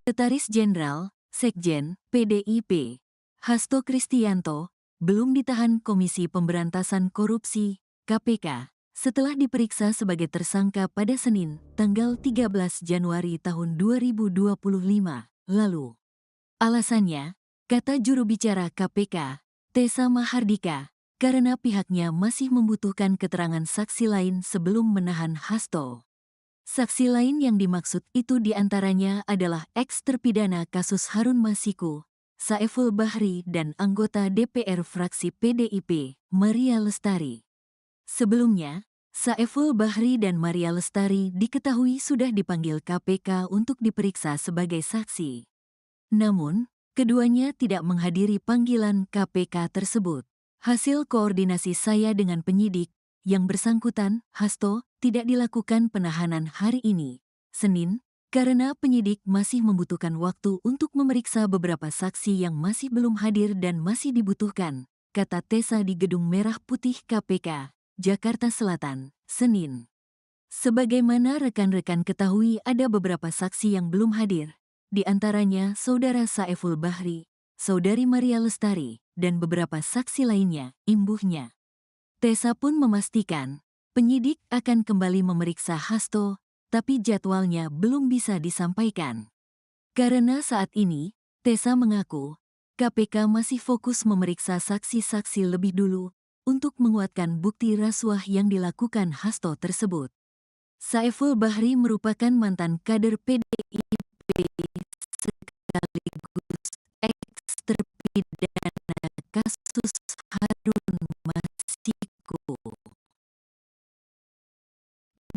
Sekretaris Jenderal, Sekjen, PDIP, Hasto Kristianto, belum ditahan Komisi Pemberantasan Korupsi, KPK, setelah diperiksa sebagai tersangka pada Senin, tanggal 13 Januari tahun 2025, lalu. Alasannya, kata juru bicara KPK, Tessa Mahardika, karena pihaknya masih membutuhkan keterangan saksi lain sebelum menahan Hasto. Saksi lain yang dimaksud itu diantaranya adalah eks-terpidana kasus Harun Masiku, Saiful Bahri dan anggota DPR fraksi PDIP, Maria Lestari. Sebelumnya, Saiful Bahri dan Maria Lestari diketahui sudah dipanggil KPK untuk diperiksa sebagai saksi. Namun, keduanya tidak menghadiri panggilan KPK tersebut. Hasil koordinasi saya dengan penyidik, yang bersangkutan, Hasto, tidak dilakukan penahanan hari ini, Senin, karena penyidik masih membutuhkan waktu untuk memeriksa beberapa saksi yang masih belum hadir dan masih dibutuhkan, kata Tessa di Gedung Merah Putih KPK, Jakarta Selatan, Senin. Sebagaimana rekan-rekan ketahui ada beberapa saksi yang belum hadir, di antaranya Saudara Saiful Bahri, Saudari Maria Lestari, dan beberapa saksi lainnya, imbuhnya. Tessa pun memastikan, penyidik akan kembali memeriksa Hasto, tapi jadwalnya belum bisa disampaikan. Karena saat ini, Tessa mengaku, KPK masih fokus memeriksa saksi-saksi lebih dulu untuk menguatkan bukti rasuah yang dilakukan Hasto tersebut. Saiful Bahri merupakan mantan kader PDIP sekaligus eks-terpidana kasus Harun Masiku.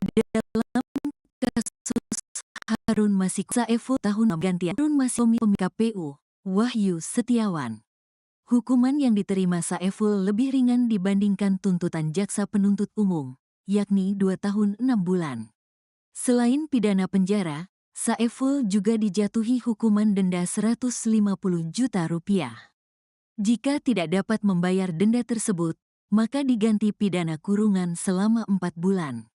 Dalam kasus Harun Masiku, Saiful tahun gantian Harun Masiku KPU, Wahyu Setiawan. Hukuman yang diterima Saiful lebih ringan dibandingkan tuntutan jaksa penuntut umum, yakni 2 tahun 6 bulan. Selain pidana penjara, Saiful juga dijatuhi hukuman denda 150 juta rupiah. Jika tidak dapat membayar denda tersebut, maka diganti pidana kurungan selama 4 bulan.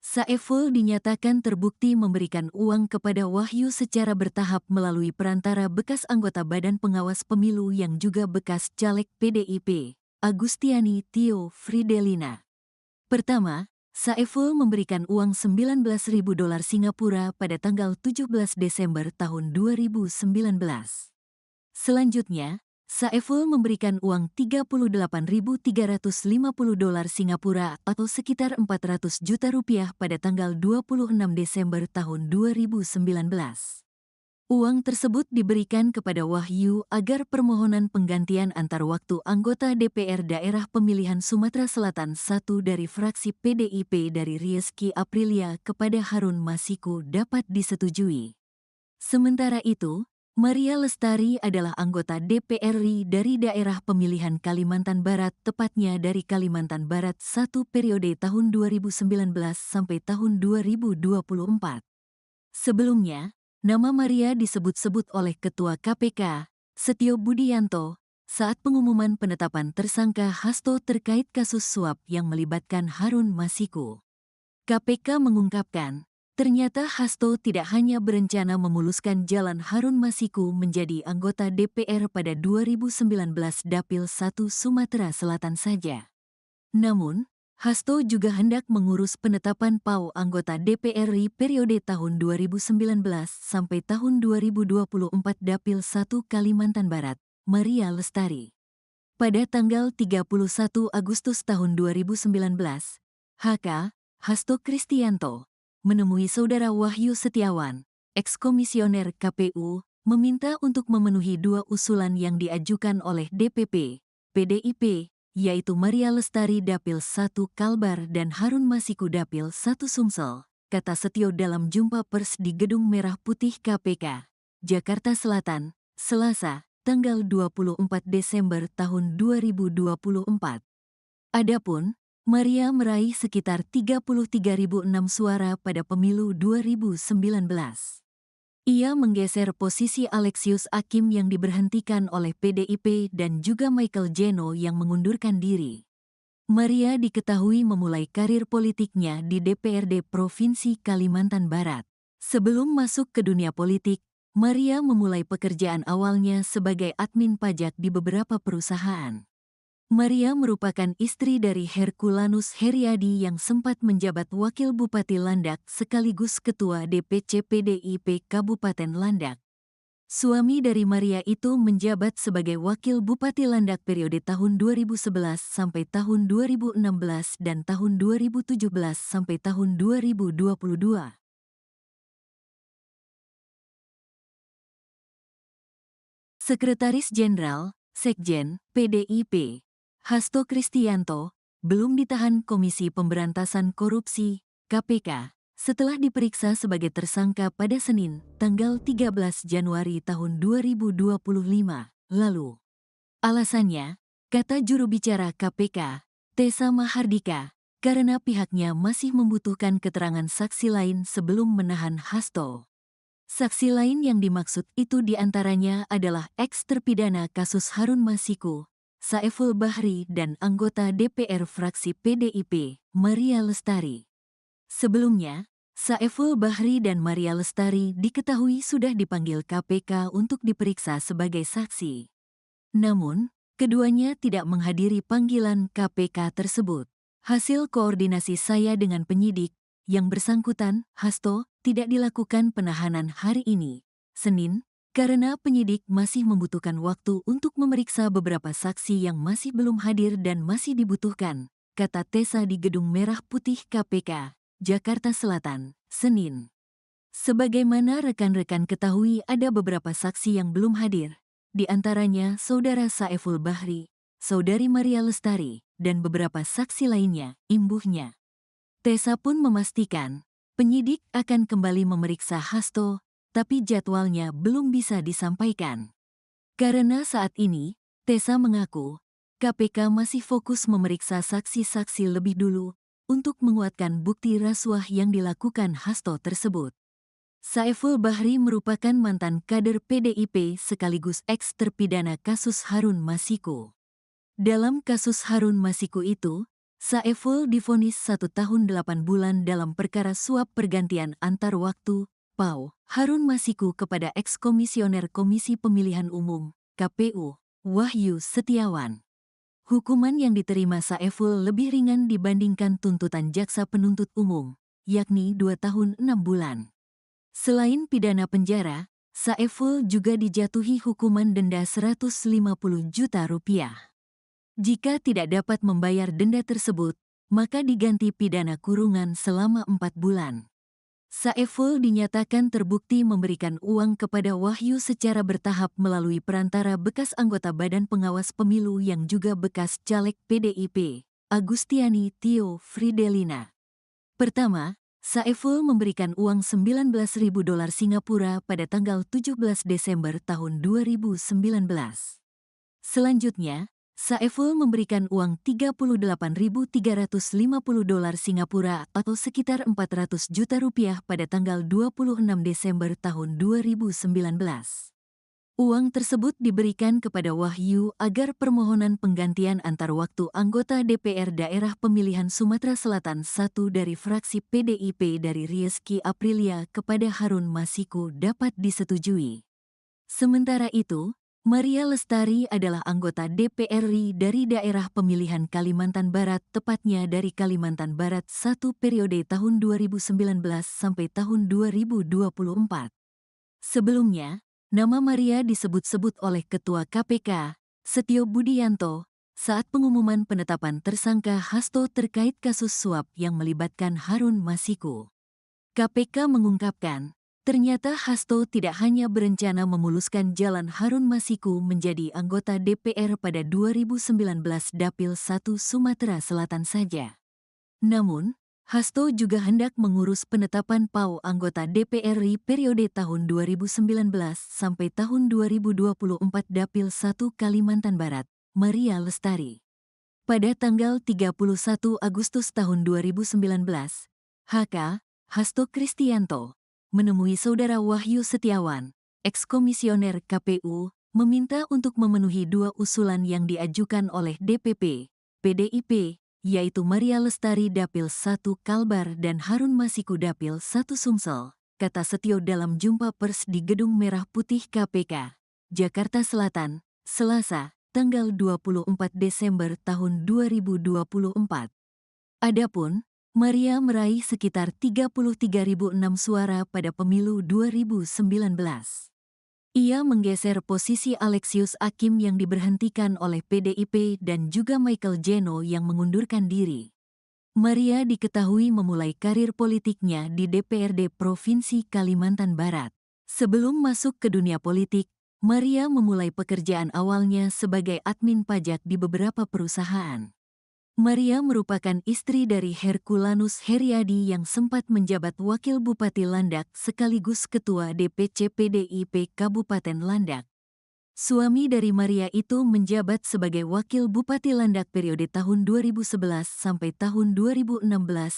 Saiful dinyatakan terbukti memberikan uang kepada Wahyu secara bertahap melalui perantara bekas anggota Badan Pengawas Pemilu yang juga bekas caleg PDIP, Agustiani Tio Fridelina. Pertama, Saiful memberikan uang $19.000 Singapura pada tanggal 17 Desember tahun 2019. Selanjutnya, Saiful memberikan uang $38.350 Singapura atau sekitar 400 juta rupiah pada tanggal 26 Desember tahun 2019. Uang tersebut diberikan kepada Wahyu agar permohonan penggantian antar waktu anggota DPR Daerah Pemilihan Sumatera Selatan I dari fraksi PDIP dari Rizky Aprilia kepada Harun Masiku dapat disetujui. Sementara itu, Maria Lestari adalah anggota DPR RI dari daerah pemilihan Kalimantan Barat, tepatnya dari Kalimantan Barat I periode tahun 2019 sampai tahun 2024. Sebelumnya, nama Maria disebut-sebut oleh Ketua KPK, Setio Budianto, saat pengumuman penetapan tersangka Hasto terkait kasus suap yang melibatkan Harun Masiku. KPK mengungkapkan, ternyata Hasto tidak hanya berencana memuluskan jalan Harun Masiku menjadi anggota DPR pada 2019 Dapil 1 Sumatera Selatan saja. Namun, Hasto juga hendak mengurus penetapan PAU anggota DPR RI periode tahun 2019 sampai tahun 2024 Dapil 1 Kalimantan Barat, Maria Lestari. Pada tanggal 31 Agustus tahun 2019, HK, Hasto Kristianto, menemui Saudara Wahyu Setiawan, eks-komisioner KPU, meminta untuk memenuhi 2 usulan yang diajukan oleh DPP, PDIP, yaitu Maria Lestari Dapil 1 Kalbar dan Harun Masiku Dapil 1 Sumsel, kata Setio dalam jumpa pers di Gedung Merah Putih KPK, Jakarta Selatan, Selasa, tanggal 24 Desember tahun 2024. Adapun, Maria meraih sekitar 33.006 suara pada pemilu 2019. Ia menggeser posisi Alexius Hakim yang diberhentikan oleh PDIP dan juga Michael Jeno yang mengundurkan diri. Maria diketahui memulai karir politiknya di DPRD Provinsi Kalimantan Barat. Sebelum masuk ke dunia politik, Maria memulai pekerjaan awalnya sebagai admin pajak di beberapa perusahaan. Maria merupakan istri dari Herculanus Heriadi yang sempat menjabat Wakil Bupati Landak sekaligus Ketua DPC PDIP Kabupaten Landak. Suami dari Maria itu menjabat sebagai Wakil Bupati Landak periode tahun 2011 sampai tahun 2016 dan tahun 2017 sampai tahun 2022. Sekretaris Jenderal, Sekjen, PDIP, Hasto Kristianto, belum ditahan Komisi Pemberantasan Korupsi, KPK, setelah diperiksa sebagai tersangka pada Senin, tanggal 13 Januari tahun 2025 lalu. Alasannya, kata juru bicara KPK, Tessa Mahardika, karena pihaknya masih membutuhkan keterangan saksi lain sebelum menahan Hasto. Saksi lain yang dimaksud itu diantaranya adalah eks-terpidana kasus Harun Masiku, Saiful Bahri dan anggota DPR fraksi PDIP, Maria Lestari. Sebelumnya, Saiful Bahri dan Maria Lestari diketahui sudah dipanggil KPK untuk diperiksa sebagai saksi. Namun, keduanya tidak menghadiri panggilan KPK tersebut. Hasil koordinasi saya dengan penyidik, yang bersangkutan, Hasto, tidak dilakukan penahanan hari ini, Senin, karena penyidik masih membutuhkan waktu untuk memeriksa beberapa saksi yang masih belum hadir dan masih dibutuhkan, kata Tessa di Gedung Merah Putih KPK, Jakarta Selatan, Senin. Sebagaimana rekan-rekan ketahui ada beberapa saksi yang belum hadir, di antaranya Saudara Saiful Bahri, Saudari Maria Lestari, dan beberapa saksi lainnya, imbuhnya. Tessa pun memastikan, penyidik akan kembali memeriksa Hasto, tapi jadwalnya belum bisa disampaikan. Karena saat ini, Tessa mengaku, KPK masih fokus memeriksa saksi-saksi lebih dulu, untuk menguatkan bukti rasuah yang dilakukan Hasto tersebut. Saiful Bahri merupakan mantan kader PDIP sekaligus eks-terpidana kasus Harun Masiku. Dalam kasus Harun Masiku itu, Saiful divonis 1 tahun 8 bulan dalam perkara suap pergantian antar waktu, PAU, Harun Masiku kepada eks-komisioner Komisi Pemilihan Umum, KPU, Wahyu Setiawan. Hukuman yang diterima Saiful lebih ringan dibandingkan tuntutan jaksa penuntut umum, yakni 2 tahun 6 bulan. Selain pidana penjara, Saiful juga dijatuhi hukuman denda 150 juta rupiah. Jika tidak dapat membayar denda tersebut, maka diganti pidana kurungan selama 4 bulan. Saiful dinyatakan terbukti memberikan uang kepada Wahyu secara bertahap melalui perantara bekas anggota Badan Pengawas Pemilu yang juga bekas caleg PDIP, Agustiani Tio Fridelina. Pertama, Saiful memberikan uang $19.000 Singapura pada tanggal 17 Desember tahun 2019. Selanjutnya, Saiful memberikan uang $38.350 Singapura atau sekitar 400 juta rupiah pada tanggal 26 Desember tahun 2019. Uang tersebut diberikan kepada Wahyu agar permohonan penggantian antar waktu anggota DPR Daerah Pemilihan Sumatera Selatan I dari fraksi PDIP dari Rizky Aprilia kepada Harun Masiku dapat disetujui. Sementara itu, Maria Lestari adalah anggota DPR RI dari daerah pemilihan Kalimantan Barat, tepatnya dari Kalimantan Barat I periode tahun 2019 sampai tahun 2024. Sebelumnya, nama Maria disebut-sebut oleh Ketua KPK, Setio Budianto, saat pengumuman penetapan tersangka Hasto terkait kasus suap yang melibatkan Harun Masiku. KPK mengungkapkan, ternyata Hasto tidak hanya berencana memuluskan jalan Harun Masiku menjadi anggota DPR pada 2019 Dapil 1 Sumatera Selatan saja. Namun, Hasto juga hendak mengurus penetapan PAU anggota DPR RI periode tahun 2019 sampai tahun 2024 Dapil 1 Kalimantan Barat, Maria Lestari. Pada tanggal 31 Agustus tahun 2019, HK, Hasto Kristianto, menemui Saudara Wahyu Setiawan, eks-komisioner KPU, meminta untuk memenuhi 2 usulan yang diajukan oleh DPP, PDIP, yaitu Maria Lestari Dapil 1 Kalbar dan Harun Masiku Dapil 1 Sumsel, kata Setio dalam jumpa pers di Gedung Merah Putih KPK, Jakarta Selatan, Selasa, tanggal 24 Desember tahun 2024. Adapun, Maria meraih sekitar 33.006 suara pada pemilu 2019. Ia menggeser posisi Alexius Hakim yang diberhentikan oleh PDIP dan juga Michael Jeno yang mengundurkan diri. Maria diketahui memulai karir politiknya di DPRD Provinsi Kalimantan Barat. Sebelum masuk ke dunia politik, Maria memulai pekerjaan awalnya sebagai admin pajak di beberapa perusahaan. Maria merupakan istri dari Herculanus Heriadi yang sempat menjabat Wakil Bupati Landak sekaligus Ketua DPC PDIP Kabupaten Landak. Suami dari Maria itu menjabat sebagai Wakil Bupati Landak periode tahun 2011 sampai tahun 2016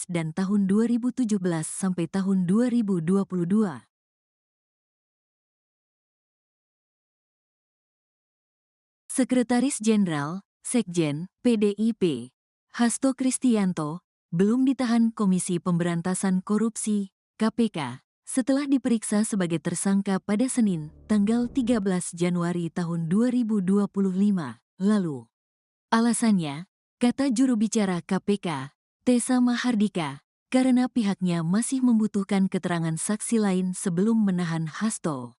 dan tahun 2017 sampai tahun 2022. Sekretaris Jenderal, Sekjen, PDIP, Hasto Kristianto, belum ditahan Komisi Pemberantasan Korupsi, KPK, setelah diperiksa sebagai tersangka pada Senin, tanggal 13 Januari tahun 2025, lalu. Alasannya, kata juru bicara KPK, Tessa Mahardika, karena pihaknya masih membutuhkan keterangan saksi lain sebelum menahan Hasto.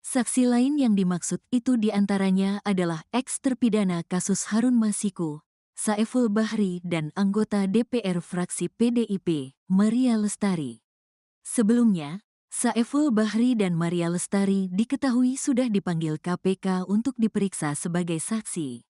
Saksi lain yang dimaksud itu diantaranya adalah eks-terpidana kasus Harun Masiku, Saiful Bahri dan anggota DPR fraksi PDIP, Maria Lestari. Sebelumnya, Saiful Bahri dan Maria Lestari diketahui sudah dipanggil KPK untuk diperiksa sebagai saksi.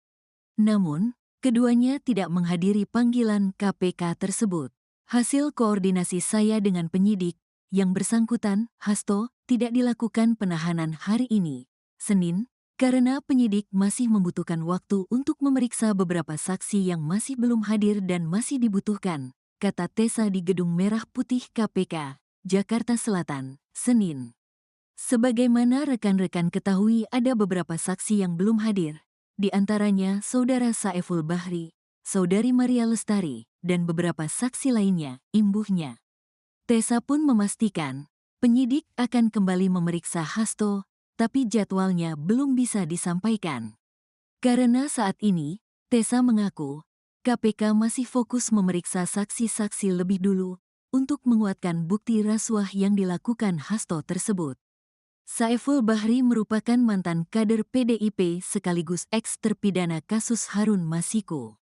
Namun, keduanya tidak menghadiri panggilan KPK tersebut. Hasil koordinasi saya dengan penyidik, yang bersangkutan, Hasto, tidak dilakukan penahanan hari ini, Senin, karena penyidik masih membutuhkan waktu untuk memeriksa beberapa saksi yang masih belum hadir dan masih dibutuhkan, kata Tessa di Gedung Merah Putih KPK, Jakarta Selatan, Senin. Sebagaimana rekan-rekan ketahui ada beberapa saksi yang belum hadir, di antaranya Saudara Saiful Bahri, Saudari Maria Lestari, dan beberapa saksi lainnya, imbuhnya. Tessa pun memastikan, penyidik akan kembali memeriksa Hasto, tapi jadwalnya belum bisa disampaikan. Karena saat ini, Tessa mengaku, KPK masih fokus memeriksa saksi-saksi lebih dulu untuk menguatkan bukti rasuah yang dilakukan Hasto tersebut. Saiful Bahri merupakan mantan kader PDIP sekaligus eks-terpidana kasus Harun Masiku.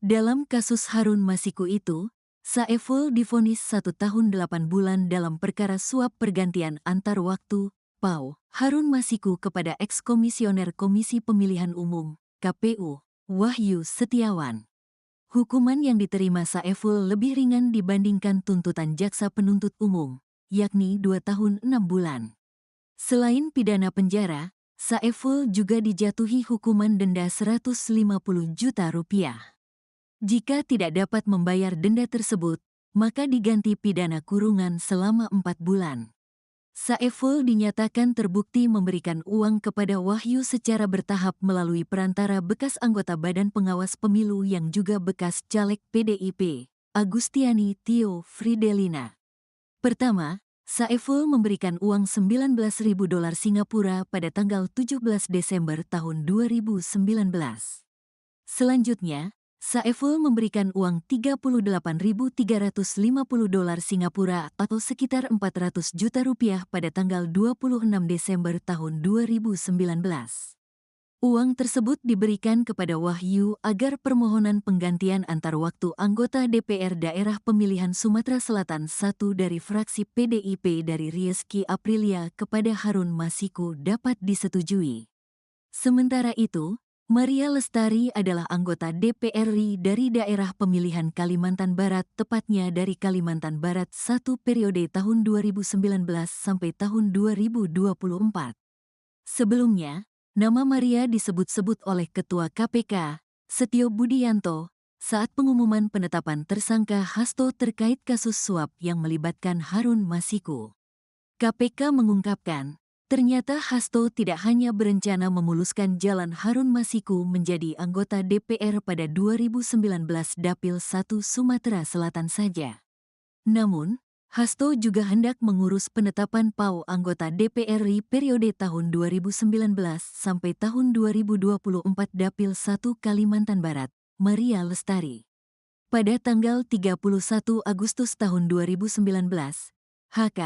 Dalam kasus Harun Masiku itu, Saiful divonis 1 tahun 8 bulan dalam perkara suap pergantian antar waktu, PAU, Harun Masiku kepada eks-komisioner Komisi Pemilihan Umum, KPU, Wahyu Setiawan. Hukuman yang diterima Saiful lebih ringan dibandingkan tuntutan jaksa penuntut umum, yakni 2 tahun 6 bulan. Selain pidana penjara, Saiful juga dijatuhi hukuman denda 150 juta rupiah. Jika tidak dapat membayar denda tersebut, maka diganti pidana kurungan selama 4 bulan. Saiful dinyatakan terbukti memberikan uang kepada Wahyu secara bertahap melalui perantara bekas anggota Badan Pengawas Pemilu yang juga bekas caleg PDIP, Agustiani Tio Fridelina. Pertama, Saiful memberikan uang $19.000 Singapura pada tanggal 17 Desember tahun 2019. Selanjutnya, Saiful memberikan uang $38.350 Singapura atau sekitar 400 juta rupiah pada tanggal 26 Desember tahun 2019. Uang tersebut diberikan kepada Wahyu agar permohonan penggantian antar waktu anggota DPR Daerah Pemilihan Sumatera Selatan 1 dari fraksi PDIP dari Rizky Aprilia kepada Harun Masiku dapat disetujui. Sementara itu, Maria Lestari adalah anggota DPR RI dari daerah pemilihan Kalimantan Barat, tepatnya dari Kalimantan Barat 1 periode tahun 2019 sampai tahun 2024. Sebelumnya, nama Maria disebut-sebut oleh Ketua KPK, Setio Budianto, saat pengumuman penetapan tersangka Hasto terkait kasus suap yang melibatkan Harun Masiku. KPK mengungkapkan, ternyata Hasto tidak hanya berencana memuluskan jalan Harun Masiku menjadi anggota DPR pada 2019 Dapil 1 Sumatera Selatan saja. Namun, Hasto juga hendak mengurus penetapan PAU anggota DPR RI periode tahun 2019 sampai tahun 2024 Dapil 1 Kalimantan Barat, Maria Lestari. Pada tanggal 31 Agustus tahun 2019, HK,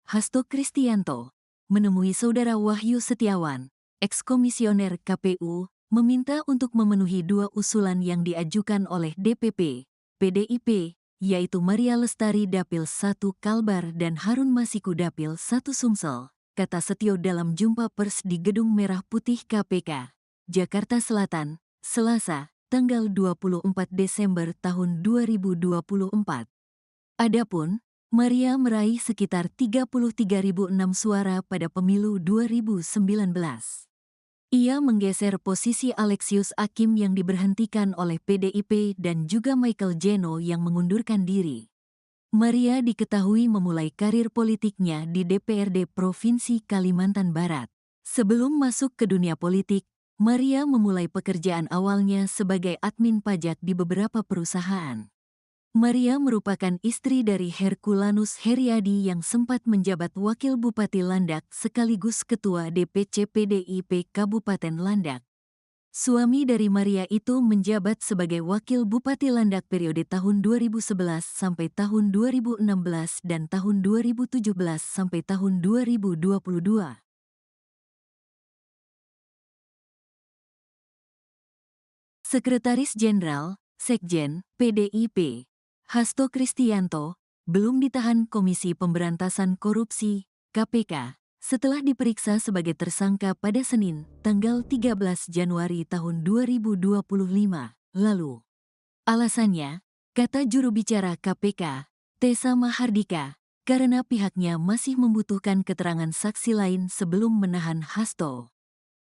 Hasto Kristianto, menemui Saudara Wahyu Setiawan, eks-komisioner KPU, meminta untuk memenuhi dua usulan yang diajukan oleh DPP, PDIP, yaitu Maria Lestari Dapil 1 Kalbar dan Harun Masiku Dapil 1 Sumsel, kata Setio dalam jumpa pers di Gedung Merah Putih KPK, Jakarta Selatan, Selasa, tanggal 24 Desember tahun 2024. Adapun, Maria meraih sekitar 33.006 suara pada pemilu 2019. Ia menggeser posisi Alexius Hakim yang diberhentikan oleh PDIP dan juga Michael Jeno yang mengundurkan diri. Maria diketahui memulai karir politiknya di DPRD Provinsi Kalimantan Barat. Sebelum masuk ke dunia politik, Maria memulai pekerjaan awalnya sebagai admin pajak di beberapa perusahaan. Maria merupakan istri dari Herculanus Heriadi yang sempat menjabat Wakil Bupati Landak sekaligus Ketua DPC PDIP Kabupaten Landak. Suami dari Maria itu menjabat sebagai Wakil Bupati Landak periode tahun 2011 sampai tahun 2016 dan tahun 2017 sampai tahun 2022. Sekretaris Jenderal, Sekjen, PDIP, Hasto Kristianto, belum ditahan Komisi Pemberantasan Korupsi, KPK, setelah diperiksa sebagai tersangka pada Senin, tanggal 13 Januari tahun 2025, lalu. Alasannya, kata juru bicara KPK, Tessa Mahardika, karena pihaknya masih membutuhkan keterangan saksi lain sebelum menahan Hasto.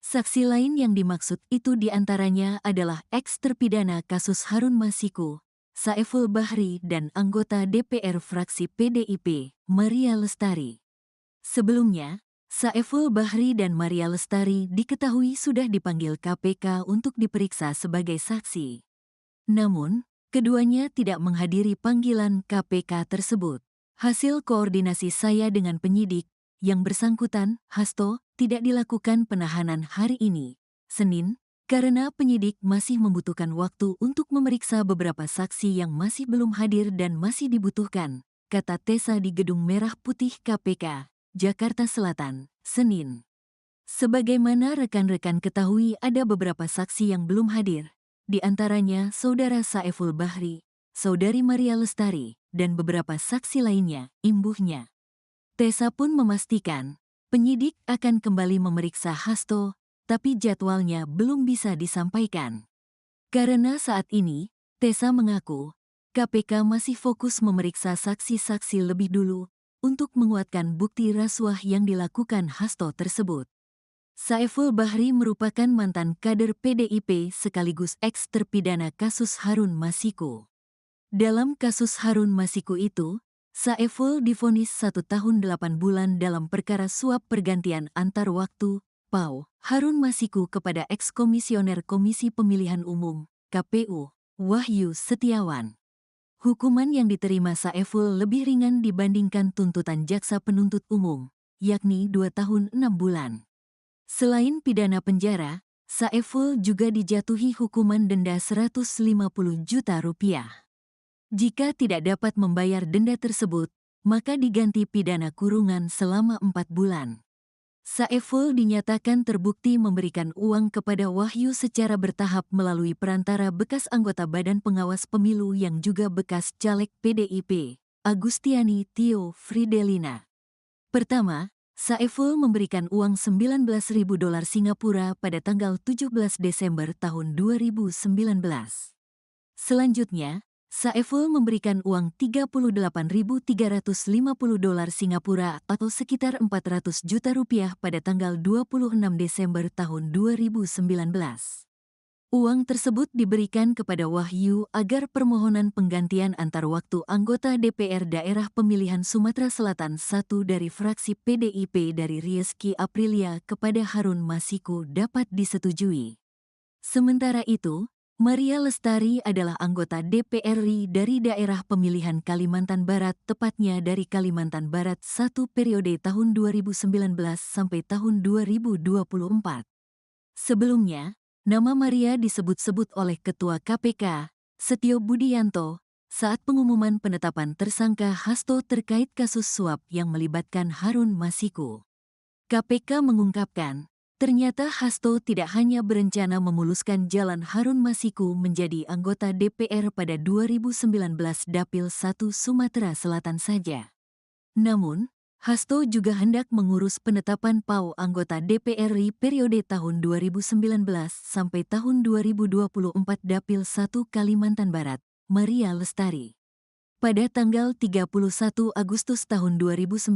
Saksi lain yang dimaksud itu diantaranya adalah eks-terpidana kasus Harun Masiku, Saiful Bahri dan anggota DPR fraksi PDIP, Maria Lestari. Sebelumnya, Saiful Bahri dan Maria Lestari diketahui sudah dipanggil KPK untuk diperiksa sebagai saksi. Namun, keduanya tidak menghadiri panggilan KPK tersebut. Hasil koordinasi saya dengan penyidik, yang bersangkutan, Hasto, tidak dilakukan penahanan hari ini, Senin, karena penyidik masih membutuhkan waktu untuk memeriksa beberapa saksi yang masih belum hadir dan masih dibutuhkan, kata Tessa di Gedung Merah Putih KPK, Jakarta Selatan, Senin. Sebagaimana rekan-rekan ketahui ada beberapa saksi yang belum hadir, di antaranya Saudara Saiful Bahri, Saudari Maria Lestari, dan beberapa saksi lainnya, imbuhnya. Tessa pun memastikan, penyidik akan kembali memeriksa Hasto, tapi jadwalnya belum bisa disampaikan. Karena saat ini, Tessa mengaku, KPK masih fokus memeriksa saksi-saksi lebih dulu untuk menguatkan bukti rasuah yang dilakukan Hasto tersebut. Saiful Bahri merupakan mantan kader PDIP sekaligus eks-terpidana kasus Harun Masiku. Dalam kasus Harun Masiku itu, Saiful divonis 1 tahun 8 bulan dalam perkara suap pergantian antar waktu, PAU, Harun Masiku kepada eks-komisioner Komisi Pemilihan Umum, KPU, Wahyu Setiawan. Hukuman yang diterima Saiful lebih ringan dibandingkan tuntutan jaksa penuntut umum, yakni 2 tahun 6 bulan. Selain pidana penjara, Saiful juga dijatuhi hukuman denda 150 juta rupiah. Jika tidak dapat membayar denda tersebut, maka diganti pidana kurungan selama 4 bulan. Saiful dinyatakan terbukti memberikan uang kepada Wahyu secara bertahap melalui perantara bekas anggota Badan Pengawas Pemilu yang juga bekas caleg PDIP, Agustiani Tio Fridelina. Pertama, Saiful memberikan uang $19.000 Singapura pada tanggal 17 Desember tahun 2019. Selanjutnya, Saiful memberikan uang $38.350 Singapura atau sekitar 400 juta rupiah pada tanggal 26 Desember tahun 2019. Uang tersebut diberikan kepada Wahyu agar permohonan penggantian antar waktu anggota DPR Daerah Pemilihan Sumatera Selatan I dari fraksi PDIP dari Rizky Aprilia kepada Harun Masiku dapat disetujui. Sementara itu, Maria Lestari adalah anggota DPR RI dari daerah pemilihan Kalimantan Barat, tepatnya dari Kalimantan Barat 1 periode tahun 2019 sampai tahun 2024. Sebelumnya, nama Maria disebut-sebut oleh Ketua KPK, Setio Budianto, saat pengumuman penetapan tersangka Hasto terkait kasus suap yang melibatkan Harun Masiku. KPK mengungkapkan, ternyata Hasto tidak hanya berencana memuluskan jalan Harun Masiku menjadi anggota DPR pada 2019 Dapil 1 Sumatera Selatan saja. Namun, Hasto juga hendak mengurus penetapan PAU anggota DPR RI periode tahun 2019 sampai tahun 2024 Dapil 1 Kalimantan Barat, Maria Lestari. Pada tanggal 31 Agustus tahun 2019,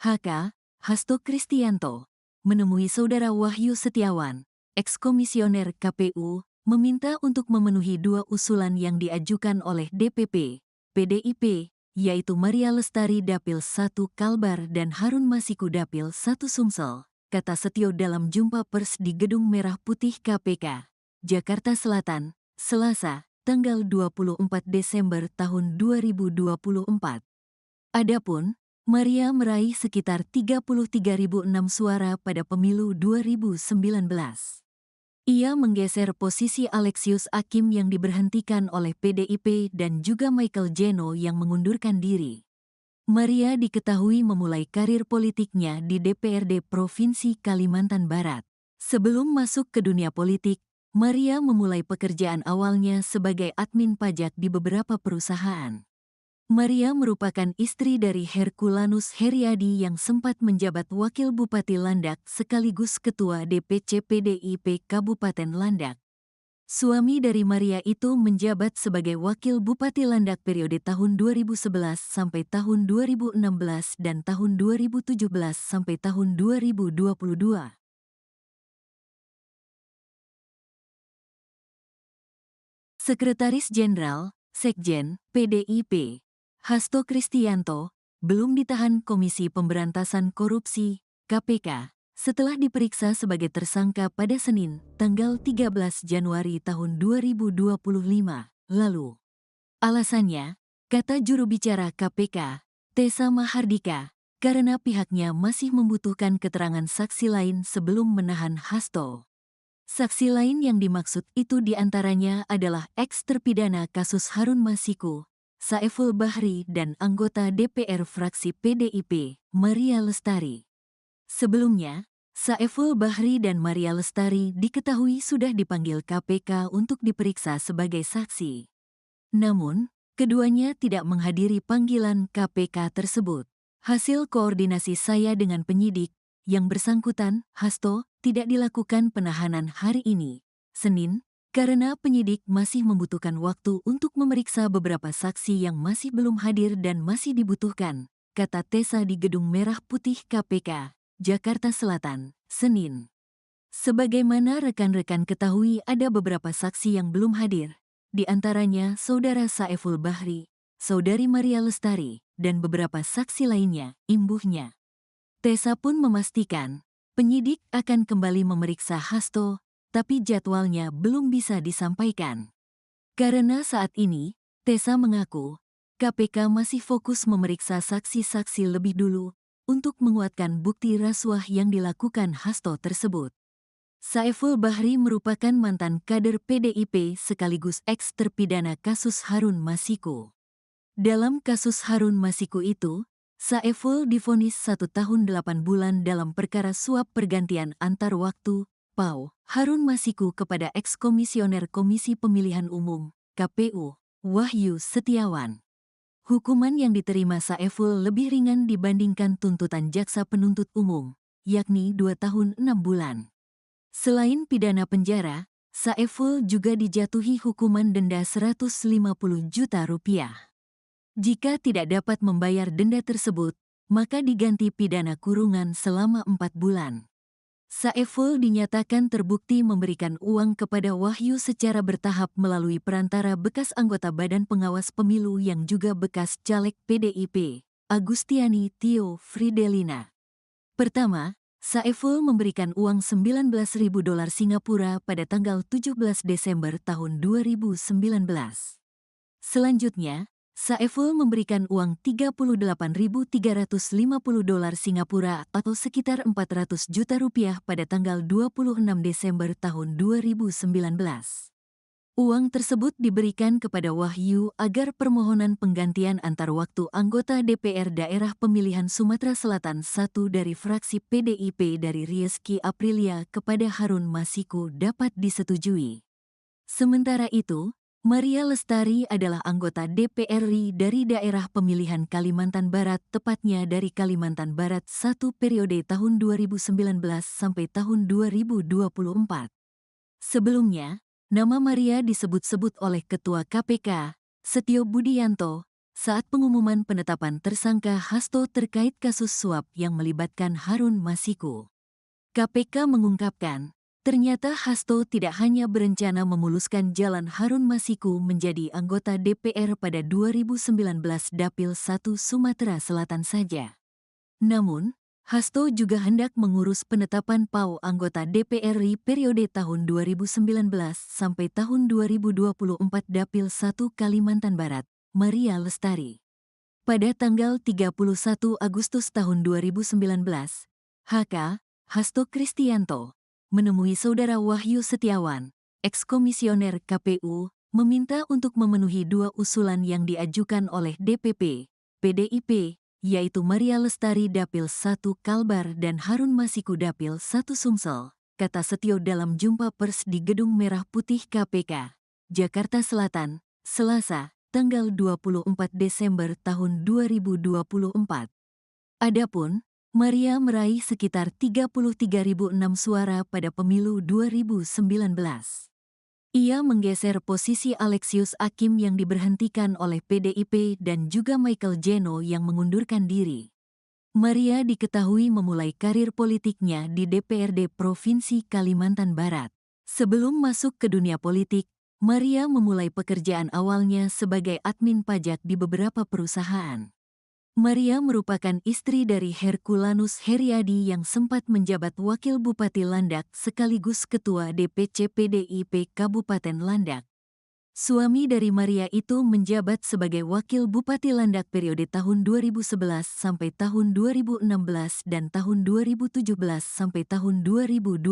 HK, Hasto Kristianto, menemui Saudara Wahyu Setiawan, eks-komisioner KPU, meminta untuk memenuhi dua usulan yang diajukan oleh DPP, PDIP, yaitu Maria Lestari Dapil 1 Kalbar dan Harun Masiku Dapil 1 Sumsel, kata Setio dalam jumpa pers di Gedung Merah Putih KPK, Jakarta Selatan, Selasa, tanggal 24 Desember tahun 2024. Adapun, Maria meraih sekitar 33.006 suara pada pemilu 2019. Ia menggeser posisi Alexius Hakim yang diberhentikan oleh PDIP dan juga Michael Jeno yang mengundurkan diri. Maria diketahui memulai karir politiknya di DPRD Provinsi Kalimantan Barat. Sebelum masuk ke dunia politik, Maria memulai pekerjaan awalnya sebagai admin pajak di beberapa perusahaan. Maria merupakan istri dari Herculanus Heriadi yang sempat menjabat Wakil Bupati Landak sekaligus Ketua DPC PDIP Kabupaten Landak. Suami dari Maria itu menjabat sebagai Wakil Bupati Landak periode tahun 2011 sampai tahun 2016 dan tahun 2017 sampai tahun 2022. Sekretaris Jenderal, Sekjen, PDIP, Hasto Kristianto, belum ditahan Komisi Pemberantasan Korupsi, KPK, setelah diperiksa sebagai tersangka pada Senin, tanggal 13 Januari tahun 2025, lalu. Alasannya, kata juru bicara KPK, Tessa Mahardika, karena pihaknya masih membutuhkan keterangan saksi lain sebelum menahan Hasto. Saksi lain yang dimaksud itu diantaranya adalah eks-terpidana kasus Harun Masiku, Saiful Bahri dan anggota DPR fraksi PDIP, Maria Lestari. Sebelumnya, Saiful Bahri dan Maria Lestari diketahui sudah dipanggil KPK untuk diperiksa sebagai saksi. Namun, keduanya tidak menghadiri panggilan KPK tersebut. Hasil koordinasi saya dengan penyidik, yang bersangkutan, Hasto, tidak dilakukan penahanan hari ini, Senin, karena penyidik masih membutuhkan waktu untuk memeriksa beberapa saksi yang masih belum hadir dan masih dibutuhkan, kata Tessa di Gedung Merah Putih KPK, Jakarta Selatan, Senin. Sebagaimana rekan-rekan ketahui ada beberapa saksi yang belum hadir, di antaranya Saudara Saiful Bahri, Saudari Maria Lestari, dan beberapa saksi lainnya, imbuhnya. Tessa pun memastikan, penyidik akan kembali memeriksa Hasto, tapi jadwalnya belum bisa disampaikan. Karena saat ini, Tessa mengaku, KPK masih fokus memeriksa saksi-saksi lebih dulu untuk menguatkan bukti rasuah yang dilakukan Hasto tersebut. Saiful Bahri merupakan mantan kader PDIP sekaligus eks-terpidana kasus Harun Masiku. Dalam kasus Harun Masiku itu, Saiful divonis 1 tahun 8 bulan dalam perkara suap pergantian antar waktu, PAU, Harun Masiku kepada eks-komisioner Komisi Pemilihan Umum, KPU, Wahyu Setiawan. Hukuman yang diterima Saiful lebih ringan dibandingkan tuntutan jaksa penuntut umum, yakni 2 tahun 6 bulan. Selain pidana penjara, Saiful juga dijatuhi hukuman denda 150 juta rupiah. Jika tidak dapat membayar denda tersebut, maka diganti pidana kurungan selama 4 bulan. Saiful dinyatakan terbukti memberikan uang kepada Wahyu secara bertahap melalui perantara bekas anggota Badan Pengawas Pemilu yang juga bekas caleg PDIP, Agustiani Tio Fridelina. Pertama, Saiful memberikan uang $19.000 Singapura pada tanggal 17 Desember tahun 2019. Selanjutnya, Saiful memberikan uang $38.350 Singapura atau sekitar 400 juta rupiah pada tanggal 26 Desember tahun 2019. Uang tersebut diberikan kepada Wahyu agar permohonan penggantian antar waktu anggota DPR Daerah Pemilihan Sumatera Selatan I dari fraksi PDIP dari Rizky Aprilia kepada Harun Masiku dapat disetujui. Sementara itu, Maria Lestari adalah anggota DPR RI dari daerah pemilihan Kalimantan Barat, tepatnya dari Kalimantan Barat I periode tahun 2019 sampai tahun 2024. Sebelumnya, nama Maria disebut-sebut oleh Ketua KPK, Setio Budianto, saat pengumuman penetapan tersangka Hasto terkait kasus suap yang melibatkan Harun Masiku. KPK mengungkapkan, ternyata Hasto tidak hanya berencana memuluskan jalan Harun Masiku menjadi anggota DPR pada 2019 Dapil 1 Sumatera Selatan saja. Namun, Hasto juga hendak mengurus penetapan PAU anggota DPR RI periode tahun 2019 sampai tahun 2024 Dapil 1 Kalimantan Barat, Maria Lestari. Pada tanggal 31 Agustus tahun 2019, HK, Hasto Kristianto, menemui Saudara Wahyu Setiawan, eks-komisioner KPU, meminta untuk memenuhi dua usulan yang diajukan oleh DPP, PDIP, yaitu Maria Lestari Dapil 1 Kalbar dan Harun Masiku Dapil 1 Sumsel, kata Setio dalam jumpa pers di Gedung Merah Putih KPK, Jakarta Selatan, Selasa, tanggal 24 Desember tahun 2024. Adapun, Maria meraih sekitar 33.006 suara pada pemilu 2019. Ia menggeser posisi Alexius Hakim yang diberhentikan oleh PDIP dan juga Michael Jeno yang mengundurkan diri. Maria diketahui memulai karir politiknya di DPRD Provinsi Kalimantan Barat. Sebelum masuk ke dunia politik, Maria memulai pekerjaan awalnya sebagai admin pajak di beberapa perusahaan. Maria merupakan istri dari Herculanus Heriadi yang sempat menjabat Wakil Bupati Landak sekaligus Ketua DPC PDIP Kabupaten Landak. Suami dari Maria itu menjabat sebagai Wakil Bupati Landak periode tahun 2011 sampai tahun 2016 dan tahun 2017 sampai tahun 2022.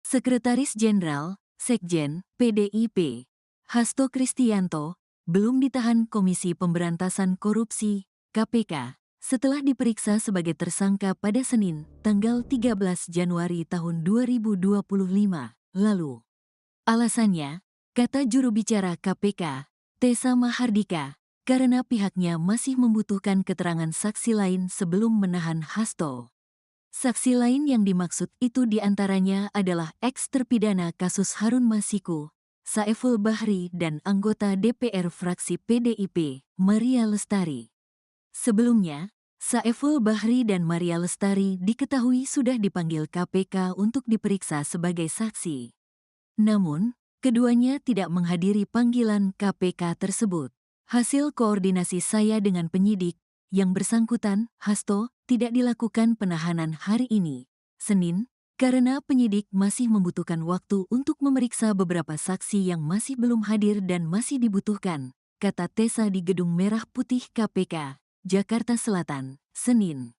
Sekretaris Jenderal, Sekjen, PDIP, Hasto Kristianto, belum ditahan Komisi Pemberantasan Korupsi, KPK, setelah diperiksa sebagai tersangka pada Senin, tanggal 13 Januari tahun 2025, lalu. Alasannya, kata juru bicara KPK, Tessa Mahardika, karena pihaknya masih membutuhkan keterangan saksi lain sebelum menahan Hasto. Saksi lain yang dimaksud itu diantaranya adalah eks-terpidana kasus Harun Masiku, Saiful Bahri dan anggota DPR fraksi PDIP, Maria Lestari. Sebelumnya, Saiful Bahri dan Maria Lestari diketahui sudah dipanggil KPK untuk diperiksa sebagai saksi. Namun, keduanya tidak menghadiri panggilan KPK tersebut. Hasil koordinasi saya dengan penyidik, yang bersangkutan, Hasto, tidak dilakukan penahanan hari ini, Senin, karena penyidik masih membutuhkan waktu untuk memeriksa beberapa saksi yang masih belum hadir dan masih dibutuhkan, kata Tessa di Gedung Merah Putih KPK, Jakarta Selatan, Senin.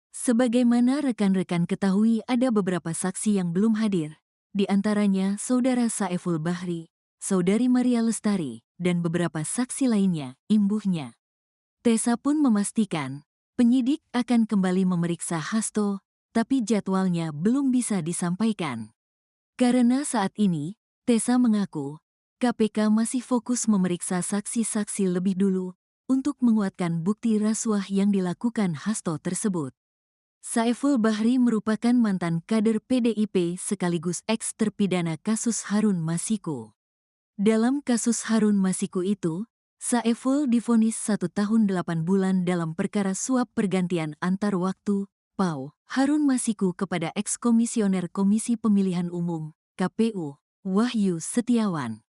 Sebagaimana rekan-rekan ketahui ada beberapa saksi yang belum hadir, di antaranya Saudara Saiful Bahri, Saudari Maria Lestari, dan beberapa saksi lainnya, imbuhnya. Tessa pun memastikan, penyidik akan kembali memeriksa Hasto, tapi jadwalnya belum bisa disampaikan. Karena saat ini, Tessa mengaku, KPK masih fokus memeriksa saksi-saksi lebih dulu untuk menguatkan bukti rasuah yang dilakukan Hasto tersebut. Saiful Bahri merupakan mantan kader PDIP sekaligus eks-terpidana kasus Harun Masiku. Dalam kasus Harun Masiku itu, Saiful divonis 1 tahun 8 bulan dalam perkara suap pergantian antar waktu, PAU, Harun Masiku kepada eks-komisioner Komisi Pemilihan Umum, KPU, Wahyu Setiawan.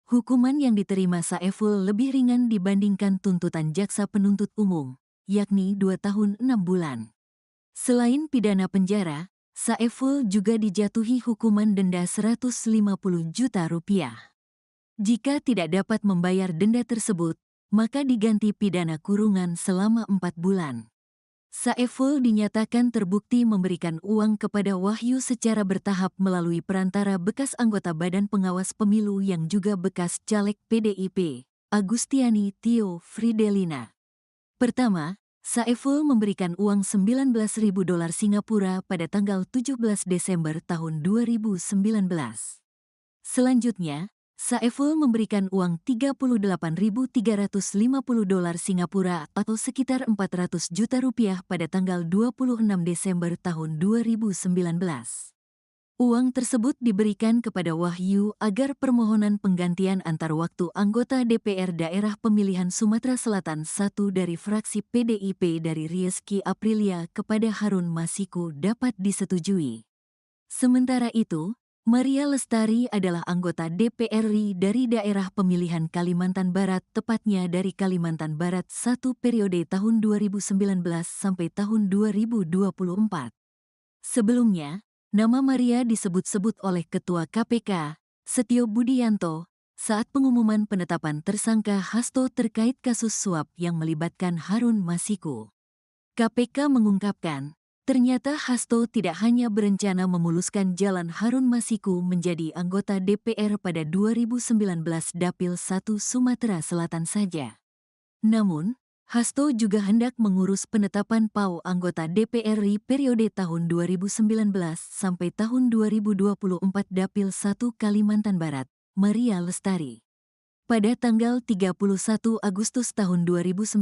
Hukuman yang diterima Saeful lebih ringan dibandingkan tuntutan jaksa penuntut umum, yakni 2 tahun 6 bulan. Selain pidana penjara, Saeful juga dijatuhi hukuman denda 150 juta rupiah. Jika tidak dapat membayar denda tersebut, maka diganti pidana kurungan selama 4 bulan. Saeful dinyatakan terbukti memberikan uang kepada Wahyu secara bertahap melalui perantara bekas anggota Badan Pengawas Pemilu yang juga bekas caleg PDIP, Agustiani Tio Fridelina. Pertama, Saeful memberikan uang $19.000 Singapura pada tanggal 17 Desember tahun 2019. Selanjutnya, Saeful memberikan uang $38.350 Singapura atau sekitar 400 juta rupiah pada tanggal 26 Desember tahun 2019. Uang tersebut diberikan kepada Wahyu agar permohonan penggantian antar waktu anggota DPR Daerah Pemilihan Sumatera Selatan I dari fraksi PDIP dari Rizky Aprilia kepada Harun Masiku dapat disetujui. Sementara itu, Maria Lestari adalah anggota DPR RI dari daerah pemilihan Kalimantan Barat, tepatnya dari Kalimantan Barat I periode tahun 2019 sampai tahun 2024. Sebelumnya, nama Maria disebut-sebut oleh Ketua KPK, Setio Budianto, saat pengumuman penetapan tersangka Hasto terkait kasus suap yang melibatkan Harun Masiku. KPK mengungkapkan, ternyata Hasto tidak hanya berencana memuluskan jalan Harun Masiku menjadi anggota DPR pada 2019 Dapil 1 Sumatera Selatan saja. Namun, Hasto juga hendak mengurus penetapan PAU anggota DPR RI periode tahun 2019 sampai tahun 2024 Dapil 1 Kalimantan Barat, Maria Lestari. Pada tanggal 31 Agustus tahun 2019,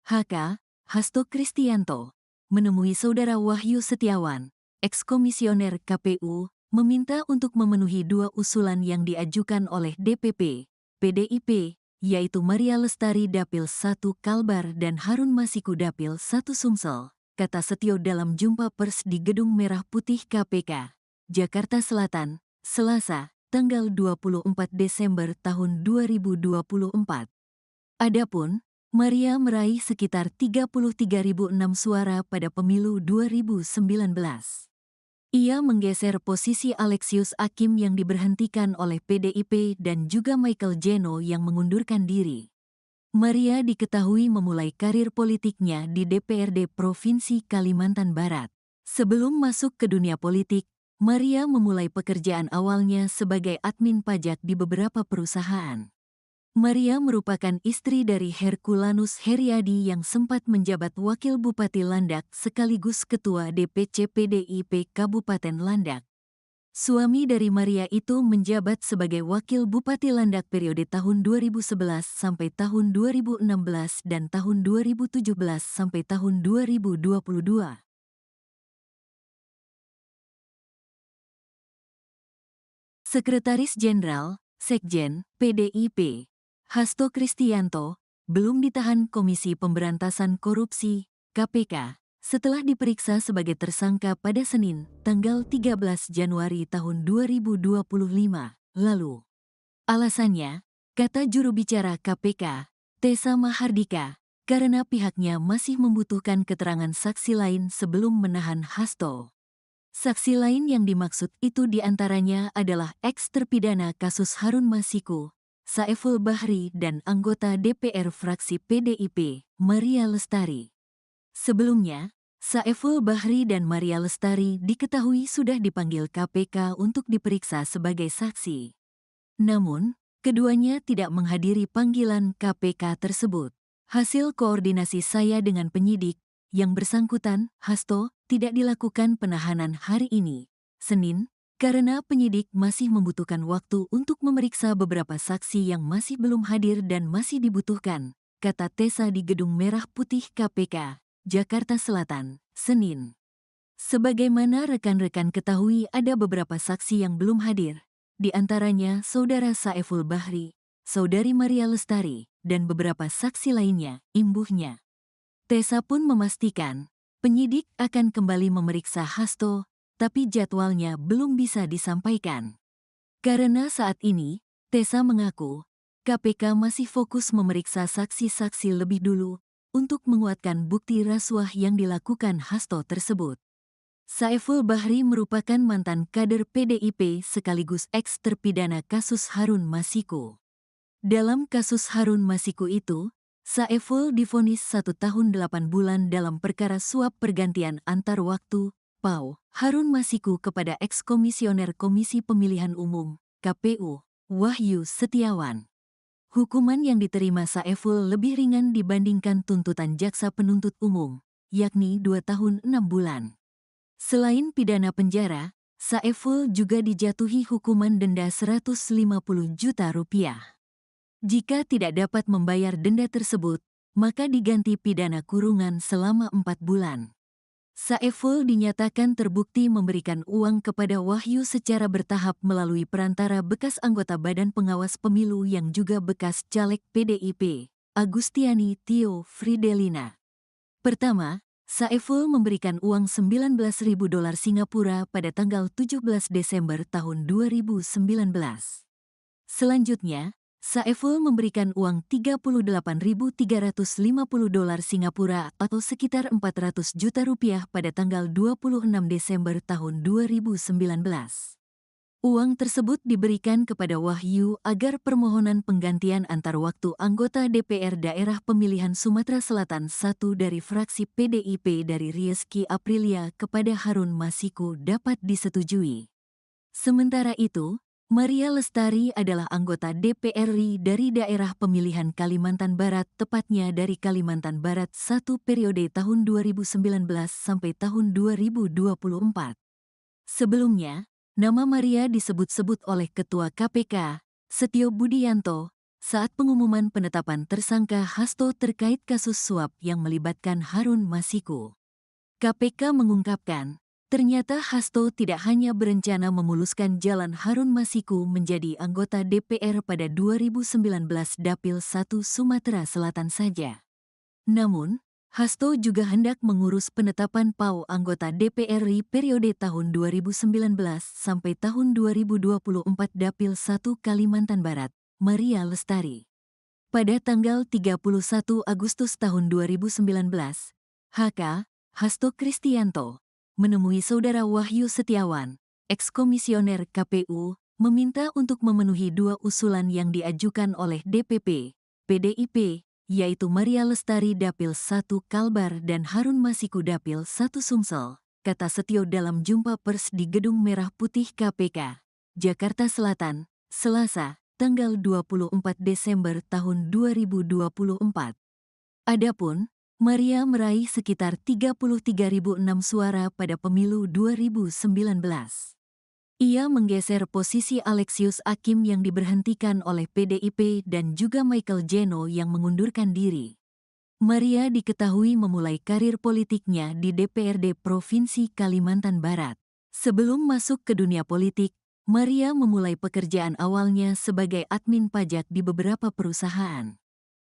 HK, Hasto Kristianto, menemui Saudara Wahyu Setiawan, eks-komisioner KPU, meminta untuk memenuhi 2 usulan yang diajukan oleh DPP, PDIP, yaitu Maria Lestari Dapil 1 Kalbar dan Harun Masiku Dapil 1 Sumsel, kata Setio dalam jumpa pers di Gedung Merah Putih KPK, Jakarta Selatan, Selasa, tanggal 24 Desember tahun 2024. Adapun, Maria meraih sekitar 33.006 suara pada pemilu 2019. Ia menggeser posisi Alexius Hakim yang diberhentikan oleh PDIP dan juga Michael Jeno yang mengundurkan diri. Maria diketahui memulai karir politiknya di DPRD Provinsi Kalimantan Barat. Sebelum masuk ke dunia politik, Maria memulai pekerjaan awalnya sebagai admin pajak di beberapa perusahaan. Maria merupakan istri dari Herculanus Heriadi yang sempat menjabat Wakil Bupati Landak sekaligus Ketua DPC PDIP Kabupaten Landak. Suami dari Maria itu menjabat sebagai Wakil Bupati Landak periode tahun 2011 sampai tahun 2016 dan tahun 2017 sampai tahun 2022. Sekretaris Jenderal, Sekjen, PDIP, Hasto Kristianto, belum ditahan Komisi Pemberantasan Korupsi, KPK, setelah diperiksa sebagai tersangka pada Senin, tanggal 13 Januari tahun 2025, lalu. Alasannya, kata juru bicara KPK, Tessa Mahardika, karena pihaknya masih membutuhkan keterangan saksi lain sebelum menahan Hasto. Saksi lain yang dimaksud itu diantaranya adalah eks-terpidana kasus Harun Masiku, Saeful Bahri dan anggota DPR fraksi PDIP, Maria Lestari. Sebelumnya, Saeful Bahri dan Maria Lestari diketahui sudah dipanggil KPK untuk diperiksa sebagai saksi. Namun, keduanya tidak menghadiri panggilan KPK tersebut. Hasil koordinasi saya dengan penyidik, yang bersangkutan, Hasto, tidak dilakukan penahanan hari ini, Senin, karena penyidik masih membutuhkan waktu untuk memeriksa beberapa saksi yang masih belum hadir dan masih dibutuhkan, kata Tessa di Gedung Merah Putih KPK, Jakarta Selatan, Senin. Sebagaimana rekan-rekan ketahui ada beberapa saksi yang belum hadir, di antaranya Saudara Saeful Bahri, Saudari Maria Lestari, dan beberapa saksi lainnya, imbuhnya. Tessa pun memastikan, penyidik akan kembali memeriksa Hasto, tapi jadwalnya belum bisa disampaikan. Karena saat ini, Tessa mengaku, KPK masih fokus memeriksa saksi-saksi lebih dulu untuk menguatkan bukti rasuah yang dilakukan Hasto tersebut. Saiful Bahri merupakan mantan kader PDIP sekaligus eks-terpidana kasus Harun Masiku. Dalam kasus Harun Masiku itu, Saiful divonis 1 tahun 8 bulan dalam perkara suap pergantian antar waktu, PAU, Harun Masiku kepada eks-komisioner Komisi Pemilihan Umum, KPU, Wahyu Setiawan. Hukuman yang diterima Saiful lebih ringan dibandingkan tuntutan jaksa penuntut umum, yakni 2 tahun 6 bulan. Selain pidana penjara, Saiful juga dijatuhi hukuman denda 150 juta rupiah. Jika tidak dapat membayar denda tersebut, maka diganti pidana kurungan selama 4 bulan. Saiful dinyatakan terbukti memberikan uang kepada Wahyu secara bertahap melalui perantara bekas anggota Badan Pengawas Pemilu yang juga bekas caleg PDIP, Agustiani Tio Fridelina. Pertama, Saiful memberikan uang $19.000 Singapura pada tanggal 17 Desember tahun 2019. Selanjutnya, Saiful memberikan uang $38.350 Singapura atau sekitar 400 juta rupiah pada tanggal 26 Desember tahun 2019. Uang tersebut diberikan kepada Wahyu agar permohonan penggantian antar waktu anggota DPR Daerah Pemilihan Sumatera Selatan I dari fraksi PDIP dari Rizky Aprilia kepada Harun Masiku dapat disetujui. Sementara itu, Maria Lestari adalah anggota DPR RI dari daerah pemilihan Kalimantan Barat, tepatnya dari Kalimantan Barat 1 periode tahun 2019 sampai tahun 2024. Sebelumnya, nama Maria disebut-sebut oleh Ketua KPK, Setio Budianto, saat pengumuman penetapan tersangka Hasto terkait kasus suap yang melibatkan Harun Masiku. KPK mengungkapkan, ternyata Hasto tidak hanya berencana memuluskan jalan Harun Masiku menjadi anggota DPR pada 2019 Dapil 1 Sumatera Selatan saja. Namun, Hasto juga hendak mengurus penetapan PAU anggota DPR RI periode tahun 2019 sampai tahun 2024 Dapil 1 Kalimantan Barat, Maria Lestari. Pada tanggal 31 Agustus tahun 2019, HK, Hasto Kristianto, menemui saudara Wahyu Setiawan, eks-komisioner KPU, meminta untuk memenuhi 2 usulan yang diajukan oleh DPP, PDIP, yaitu Maria Lestari Dapil 1 Kalbar dan Harun Masiku Dapil 1 Sumsel, kata Setio dalam jumpa pers di Gedung Merah Putih KPK, Jakarta Selatan, Selasa, tanggal 24 Desember tahun 2024. Adapun, Maria meraih sekitar 33.006 suara pada pemilu 2019. Ia menggeser posisi Alexius Hakim yang diberhentikan oleh PDIP dan juga Michael Jeno yang mengundurkan diri. Maria diketahui memulai karir politiknya di DPRD Provinsi Kalimantan Barat. Sebelum masuk ke dunia politik, Maria memulai pekerjaan awalnya sebagai admin pajak di beberapa perusahaan.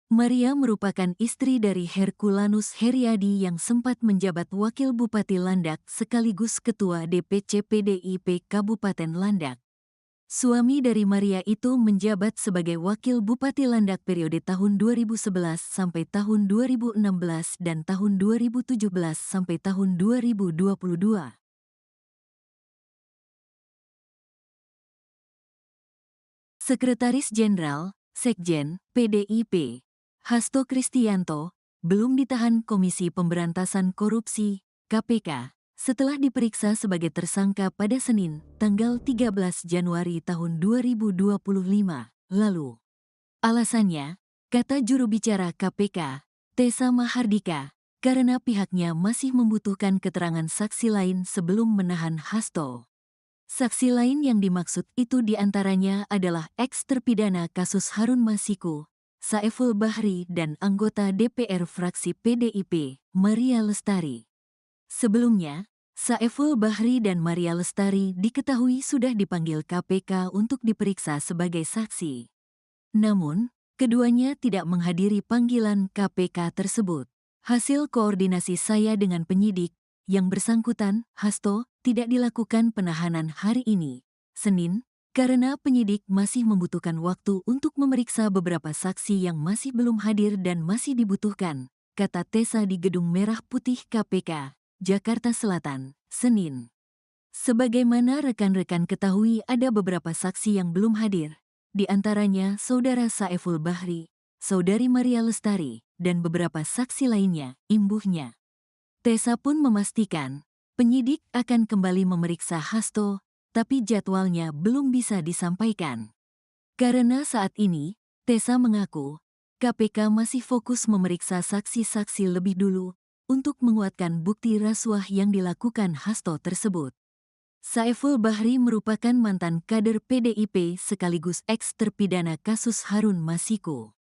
Maria merupakan istri dari Herculanus Heriadi yang sempat menjabat Wakil Bupati Landak sekaligus Ketua DPC PDIP Kabupaten Landak. Suami dari Maria itu menjabat sebagai Wakil Bupati Landak periode tahun 2011 sampai tahun 2016 dan tahun 2017 sampai tahun 2022. Sekretaris Jenderal, Sekjen, PDIP, Hasto Kristianto, belum ditahan Komisi Pemberantasan Korupsi, KPK, setelah diperiksa sebagai tersangka pada Senin, tanggal 13 Januari tahun 2025, lalu. Alasannya, kata juru bicara KPK, Tessa Mahardika, karena pihaknya masih membutuhkan keterangan saksi lain sebelum menahan Hasto. Saksi lain yang dimaksud itu diantaranya adalah eks-terpidana kasus Harun Masiku, Saiful Bahri dan anggota DPR fraksi PDIP, Maria Lestari. Sebelumnya, Saiful Bahri dan Maria Lestari diketahui sudah dipanggil KPK untuk diperiksa sebagai saksi. Namun, keduanya tidak menghadiri panggilan KPK tersebut. Hasil koordinasi saya dengan penyidik, yang bersangkutan, Hasto, tidak dilakukan penahanan hari ini, Senin, Karena penyidik masih membutuhkan waktu untuk memeriksa beberapa saksi yang masih belum hadir dan masih dibutuhkan, kata Tessa di Gedung Merah Putih KPK, Jakarta Selatan, Senin. Sebagaimana rekan-rekan ketahui, ada beberapa saksi yang belum hadir, di antaranya Saudara Saiful Bahri, Saudari Maria Lestari, dan beberapa saksi lainnya, imbuhnya. Tessa pun memastikan, penyidik akan kembali memeriksa Hasto, tapi jadwalnya belum bisa disampaikan. Karena saat ini, Tessa mengaku, KPK masih fokus memeriksa saksi-saksi lebih dulu untuk menguatkan bukti rasuah yang dilakukan Hasto tersebut. Saiful Bahri merupakan mantan kader PDIP sekaligus eks-terpidana kasus Harun Masiku.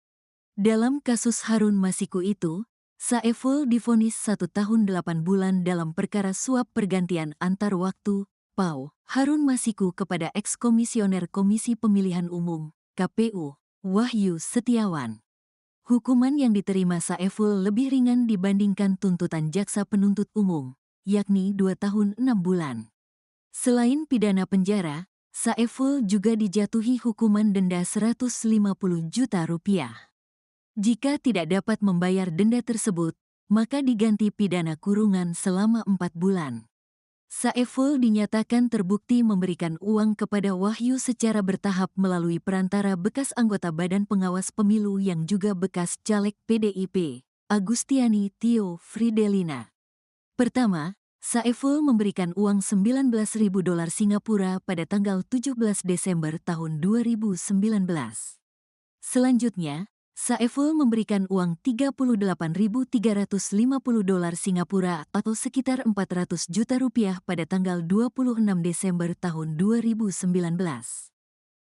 Dalam kasus Harun Masiku itu, Saiful divonis 1 tahun 8 bulan dalam perkara suap pergantian antar waktu, PAU, Harun Masiku kepada eks-komisioner Komisi Pemilihan Umum, KPU, Wahyu Setiawan. Hukuman yang diterima Saiful lebih ringan dibandingkan tuntutan jaksa penuntut umum, yakni 2 tahun 6 bulan. Selain pidana penjara, Saiful juga dijatuhi hukuman denda 150 juta rupiah. Jika tidak dapat membayar denda tersebut, maka diganti pidana kurungan selama 4 bulan. Saiful dinyatakan terbukti memberikan uang kepada Wahyu secara bertahap melalui perantara bekas anggota Badan Pengawas Pemilu yang juga bekas caleg PDIP, Agustiani Tio Fridelina. Pertama, Saiful memberikan uang $19.000 Singapura pada tanggal 17 Desember tahun 2019. Selanjutnya, Saiful memberikan uang $38.350 Singapura atau sekitar 400 juta rupiah pada tanggal 26 Desember tahun 2019.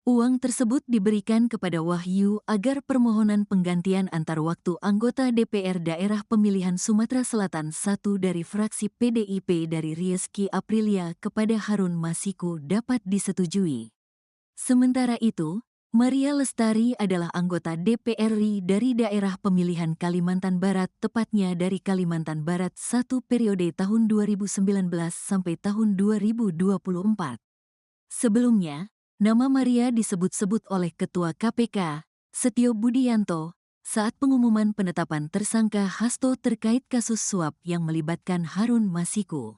Uang tersebut diberikan kepada Wahyu agar permohonan penggantian antar waktu anggota DPR Daerah Pemilihan Sumatera Selatan I dari fraksi PDIP dari Rizky Aprilia kepada Harun Masiku dapat disetujui. Sementara itu, Maria Lestari adalah anggota DPR RI dari daerah pemilihan Kalimantan Barat, tepatnya dari Kalimantan Barat I periode tahun 2019 sampai tahun 2024. Sebelumnya, nama Maria disebut-sebut oleh Ketua KPK, Setio Budianto, saat pengumuman penetapan tersangka Hasto terkait kasus suap yang melibatkan Harun Masiku.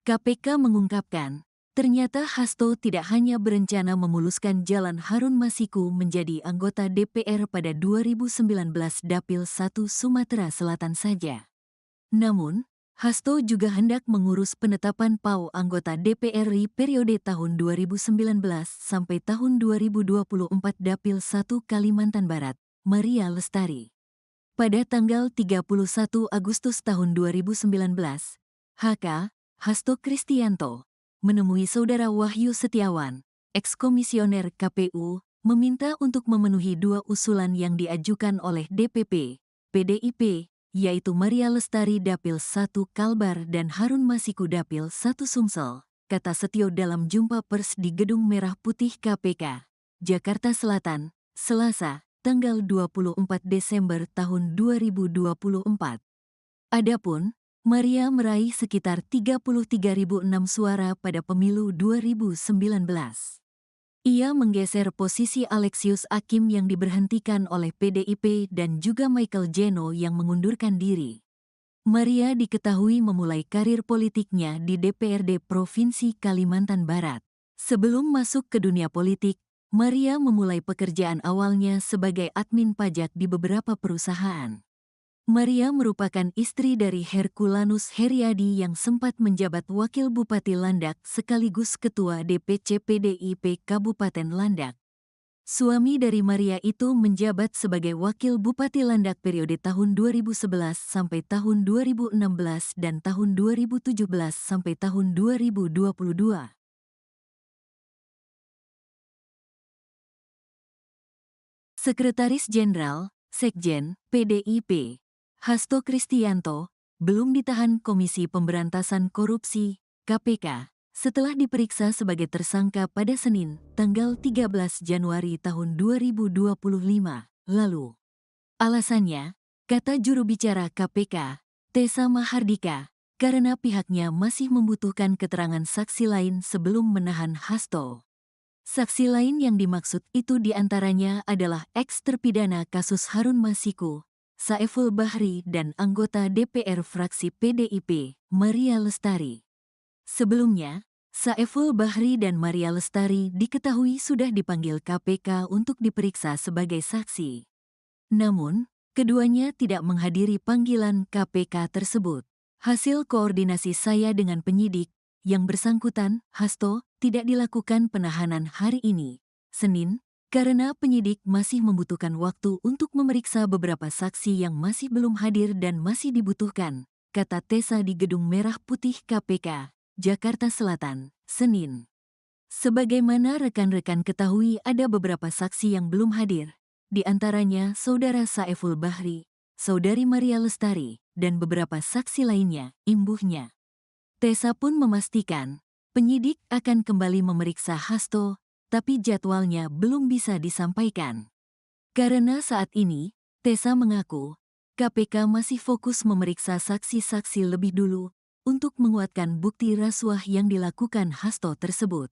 KPK mengungkapkan, ternyata Hasto tidak hanya berencana memuluskan jalan Harun Masiku menjadi anggota DPR pada 2019 Dapil 1 Sumatera Selatan saja. Namun, Hasto juga hendak mengurus penetapan PAU anggota DPR RI periode tahun 2019 sampai tahun 2024 Dapil 1 Kalimantan Barat, Maria Lestari. Pada tanggal 31 Agustus tahun 2019, HK, Hasto Kristianto, menemui Saudara Wahyu Setiawan, eks-komisioner KPU, meminta untuk memenuhi 2 usulan yang diajukan oleh DPP, PDIP, yaitu Maria Lestari Dapil 1 Kalbar dan Harun Masiku Dapil 1 Sumsel, kata Setio dalam jumpa pers di Gedung Merah Putih KPK, Jakarta Selatan, Selasa, tanggal 24 Desember tahun 2024. Adapun, Maria meraih sekitar 33.006 suara pada pemilu 2019. Ia menggeser posisi Alexius Hakim yang diberhentikan oleh PDIP dan juga Michael Jeno yang mengundurkan diri. Maria diketahui memulai karir politiknya di DPRD Provinsi Kalimantan Barat. Sebelum masuk ke dunia politik, Maria memulai pekerjaan awalnya sebagai admin pajak di beberapa perusahaan. Maria merupakan istri dari Herculanus Heriadi yang sempat menjabat Wakil Bupati Landak sekaligus Ketua DPC PDIP Kabupaten Landak. Suami dari Maria itu menjabat sebagai Wakil Bupati Landak periode tahun 2011 sampai tahun 2016 dan tahun 2017 sampai tahun 2022. Sekretaris Jenderal, Sekjen, PDIP, Hasto Kristianto, belum ditahan Komisi Pemberantasan Korupsi, KPK, setelah diperiksa sebagai tersangka pada Senin, tanggal 13 Januari tahun 2025, lalu. Alasannya, kata juru bicara KPK, Tessa Mahardika, karena pihaknya masih membutuhkan keterangan saksi lain sebelum menahan Hasto. Saksi lain yang dimaksud itu diantaranya adalah eks-terpidana kasus Harun Masiku, Saiful Bahri dan anggota DPR fraksi PDIP, Maria Lestari. Sebelumnya, Saiful Bahri dan Maria Lestari diketahui sudah dipanggil KPK untuk diperiksa sebagai saksi. Namun, keduanya tidak menghadiri panggilan KPK tersebut. Hasil koordinasi saya dengan penyidik, yang bersangkutan, Hasto, tidak dilakukan penahanan hari ini, Senin, karena penyidik masih membutuhkan waktu untuk memeriksa beberapa saksi yang masih belum hadir dan masih dibutuhkan, kata Tessa di Gedung Merah Putih KPK, Jakarta Selatan, Senin. Sebagaimana rekan-rekan ketahui ada beberapa saksi yang belum hadir, di antaranya Saudara Saiful Bahri, Saudari Maria Lestari, dan beberapa saksi lainnya, imbuhnya. Tessa pun memastikan, penyidik akan kembali memeriksa Hasto, tapi jadwalnya belum bisa disampaikan. Karena saat ini, Tessa mengaku, KPK masih fokus memeriksa saksi-saksi lebih dulu untuk menguatkan bukti rasuah yang dilakukan Hasto tersebut.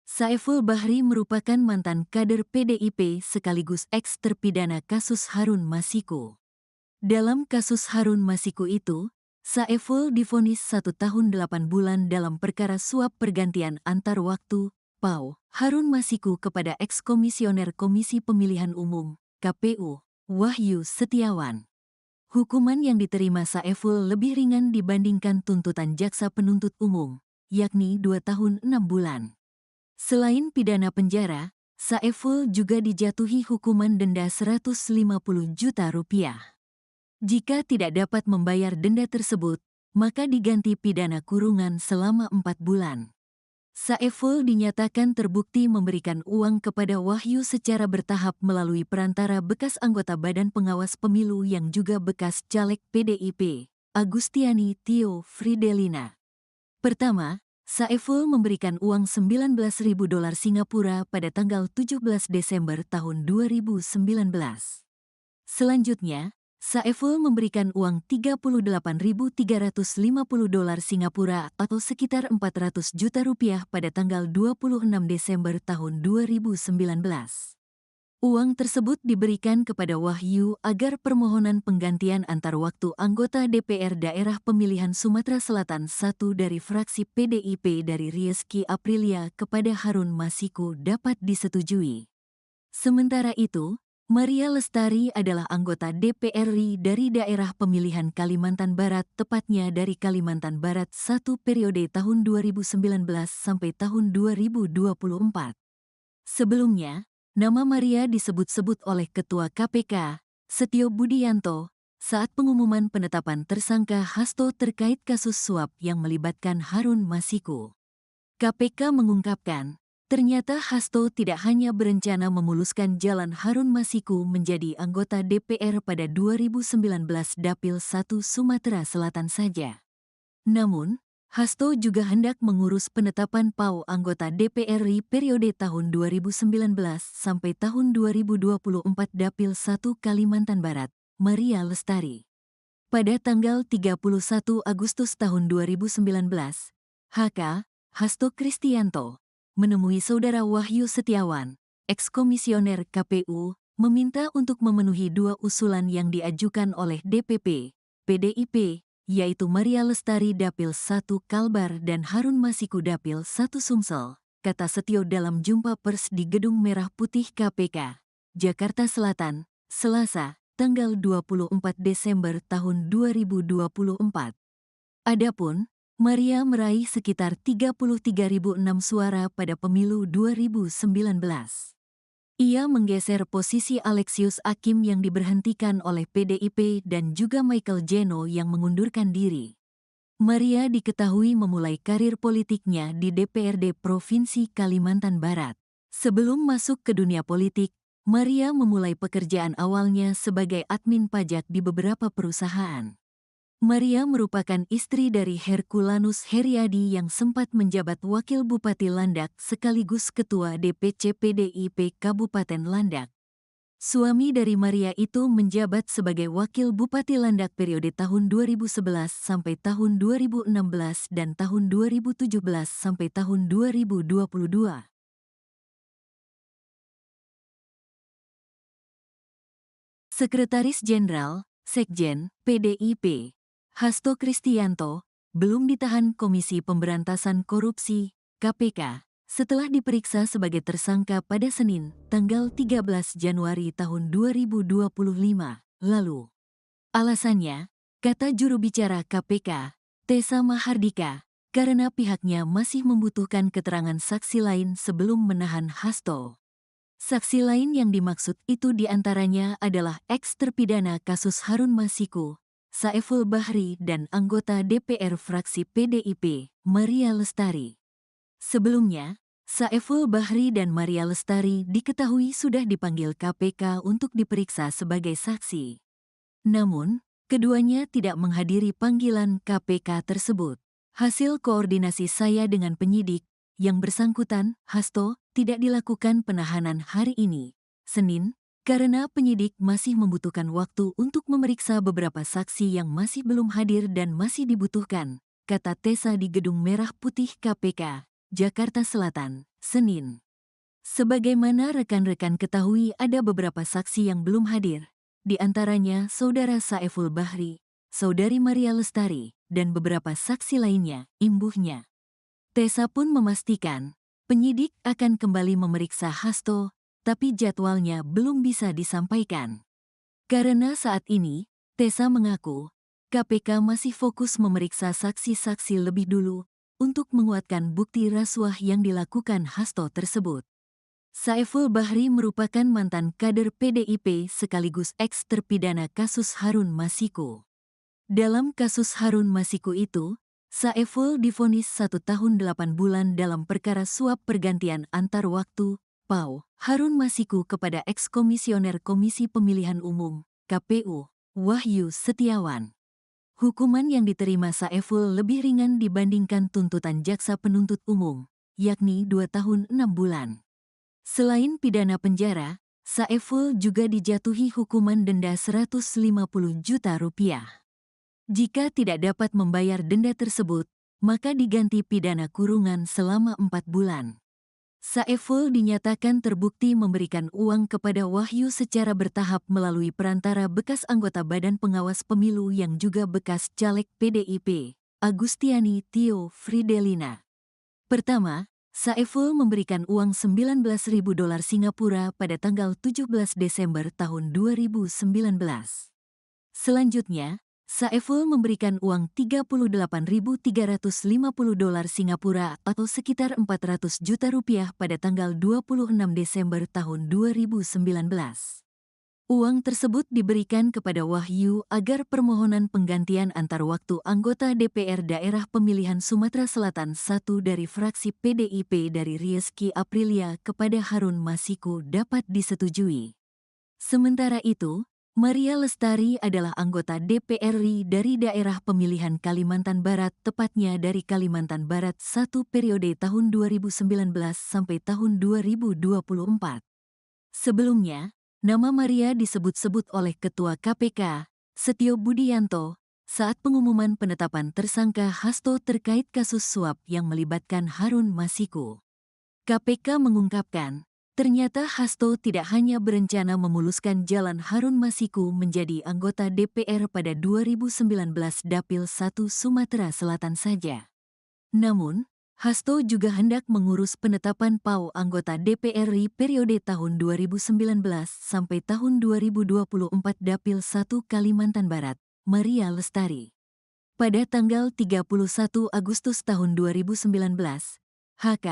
Saiful Bahri merupakan mantan kader PDIP sekaligus eks-terpidana kasus Harun Masiku. Dalam kasus Harun Masiku itu, Saiful divonis 1 tahun 8 bulan dalam perkara suap pergantian antar waktu, PAU, Harun Masiku kepada eks-komisioner Komisi Pemilihan Umum, KPU, Wahyu Setiawan. Hukuman yang diterima Saiful lebih ringan dibandingkan tuntutan jaksa penuntut umum, yakni 2 tahun 6 bulan. Selain pidana penjara, Saiful juga dijatuhi hukuman denda 150 juta rupiah. Jika tidak dapat membayar denda tersebut, maka diganti pidana kurungan selama 4 bulan. Saiful dinyatakan terbukti memberikan uang kepada Wahyu secara bertahap melalui perantara bekas anggota Badan Pengawas Pemilu yang juga bekas caleg PDIP, Agustiani Tio Fridelina. Pertama, Saiful memberikan uang $19.000 Singapura pada tanggal 17 Desember tahun 2019. Selanjutnya, Saiful memberikan uang $38.350 Singapura atau sekitar 400 juta rupiah pada tanggal 26 Desember tahun 2019. Uang tersebut diberikan kepada Wahyu agar permohonan penggantian antar waktu anggota DPR Daerah Pemilihan Sumatera Selatan I dari fraksi PDIP dari Rizky Aprilia kepada Harun Masiku dapat disetujui. Sementara itu, Maria Lestari adalah anggota DPR RI dari daerah pemilihan Kalimantan Barat, tepatnya dari Kalimantan Barat I periode tahun 2019 sampai tahun 2024. Sebelumnya, nama Maria disebut-sebut oleh Ketua KPK, Setio Budianto, saat pengumuman penetapan tersangka Hasto terkait kasus suap yang melibatkan Harun Masiku. KPK mengungkapkan, ternyata Hasto tidak hanya berencana memuluskan jalan Harun Masiku menjadi anggota DPR pada 2019 Dapil 1 Sumatera Selatan saja. Namun, Hasto juga hendak mengurus penetapan PAU anggota DPR RI periode tahun 2019 sampai tahun 2024 Dapil 1 Kalimantan Barat, Maria Lestari. Pada tanggal 31 Agustus tahun 2019, HK, Hasto Kristianto, menemui Saudara Wahyu Setiawan, eks-komisioner KPU, meminta untuk memenuhi 2 usulan yang diajukan oleh DPP, PDIP, yaitu Maria Lestari Dapil 1 Kalbar dan Harun Masiku Dapil 1 Sumsel, kata Setio dalam jumpa pers di Gedung Merah Putih KPK, Jakarta Selatan, Selasa, tanggal 24 Desember tahun 2024. Adapun, Maria meraih sekitar 33.006 suara pada pemilu 2019. Ia menggeser posisi Alexius Akim yang diberhentikan oleh PDIP dan juga Michael Jeno yang mengundurkan diri. Maria diketahui memulai karir politiknya di DPRD Provinsi Kalimantan Barat. Sebelum masuk ke dunia politik, Maria memulai pekerjaan awalnya sebagai admin pajak di beberapa perusahaan. Maria merupakan istri dari Herculanus Heriadi yang sempat menjabat Wakil Bupati Landak sekaligus Ketua DPC PDIP Kabupaten Landak. Suami dari Maria itu menjabat sebagai Wakil Bupati Landak periode tahun 2011 sampai tahun 2016 dan tahun 2017 sampai tahun 2022. Sekretaris Jenderal, Sekjen, PDIP, Hasto Kristianto, belum ditahan Komisi Pemberantasan Korupsi, KPK, setelah diperiksa sebagai tersangka pada Senin, tanggal 13 Januari tahun 2025 lalu. Alasannya, kata juru bicara KPK, Tessa Mahardika, karena pihaknya masih membutuhkan keterangan saksi lain sebelum menahan Hasto. Saksi lain yang dimaksud itu diantaranya adalah eks-terpidana kasus Harun Masiku, Saiful Bahri dan anggota DPR fraksi PDIP, Maria Lestari. Sebelumnya, Saiful Bahri dan Maria Lestari diketahui sudah dipanggil KPK untuk diperiksa sebagai saksi. Namun, keduanya tidak menghadiri panggilan KPK tersebut. Hasil koordinasi saya dengan penyidik, yang bersangkutan, Hasto, tidak dilakukan penahanan hari ini, Senin, karena penyidik masih membutuhkan waktu untuk memeriksa beberapa saksi yang masih belum hadir dan masih dibutuhkan, kata Tessa di Gedung Merah Putih KPK, Jakarta Selatan, Senin. Sebagaimana rekan-rekan ketahui ada beberapa saksi yang belum hadir, di antaranya Saudara Saiful Bahri, Saudari Maria Lestari, dan beberapa saksi lainnya, imbuhnya. Tessa pun memastikan, penyidik akan kembali memeriksa Hasto, tapi jadwalnya belum bisa disampaikan. Karena saat ini, Tessa mengaku, KPK masih fokus memeriksa saksi-saksi lebih dulu untuk menguatkan bukti rasuah yang dilakukan Hasto tersebut. Saiful Bahri merupakan mantan kader PDIP sekaligus eks-terpidana kasus Harun Masiku. Dalam kasus Harun Masiku itu, Saiful divonis 1 tahun 8 bulan dalam perkara suap pergantian antar waktu, PAU, Harun Masiku kepada eks-komisioner Komisi Pemilihan Umum, KPU, Wahyu Setiawan. Hukuman yang diterima Saiful lebih ringan dibandingkan tuntutan jaksa penuntut umum, yakni 2 tahun 6 bulan. Selain pidana penjara, Saiful juga dijatuhi hukuman denda 150 juta rupiah. Jika tidak dapat membayar denda tersebut, maka diganti pidana kurungan selama 4 bulan. Saiful dinyatakan terbukti memberikan uang kepada Wahyu secara bertahap melalui perantara bekas anggota Badan Pengawas Pemilu yang juga bekas caleg PDIP, Agustiani Tio Fridelina. Pertama, Saiful memberikan uang $19.000 Singapura pada tanggal 17 Desember tahun 2019. Selanjutnya, Saiful memberikan uang $38.350 Singapura atau sekitar 400 juta rupiah pada tanggal 26 Desember tahun 2019. Uang tersebut diberikan kepada Wahyu agar permohonan penggantian antar waktu anggota DPR Daerah Pemilihan Sumatera Selatan I dari fraksi PDIP dari Rizky Aprilia kepada Harun Masiku dapat disetujui. Sementara itu, Maria Lestari adalah anggota DPR RI dari daerah pemilihan Kalimantan Barat, tepatnya dari Kalimantan Barat 1 periode tahun 2019 sampai tahun 2024. Sebelumnya, nama Maria disebut-sebut oleh Ketua KPK, Setio Budianto, saat pengumuman penetapan tersangka Hasto terkait kasus suap yang melibatkan Harun Masiku. KPK mengungkapkan, ternyata Hasto tidak hanya berencana memuluskan jalan Harun Masiku menjadi anggota DPR pada 2019 Dapil 1 Sumatera Selatan saja. Namun, Hasto juga hendak mengurus penetapan PAU anggota DPR RI periode tahun 2019 sampai tahun 2024 Dapil 1 Kalimantan Barat, Maria Lestari. Pada tanggal 31 Agustus tahun 2019, HK,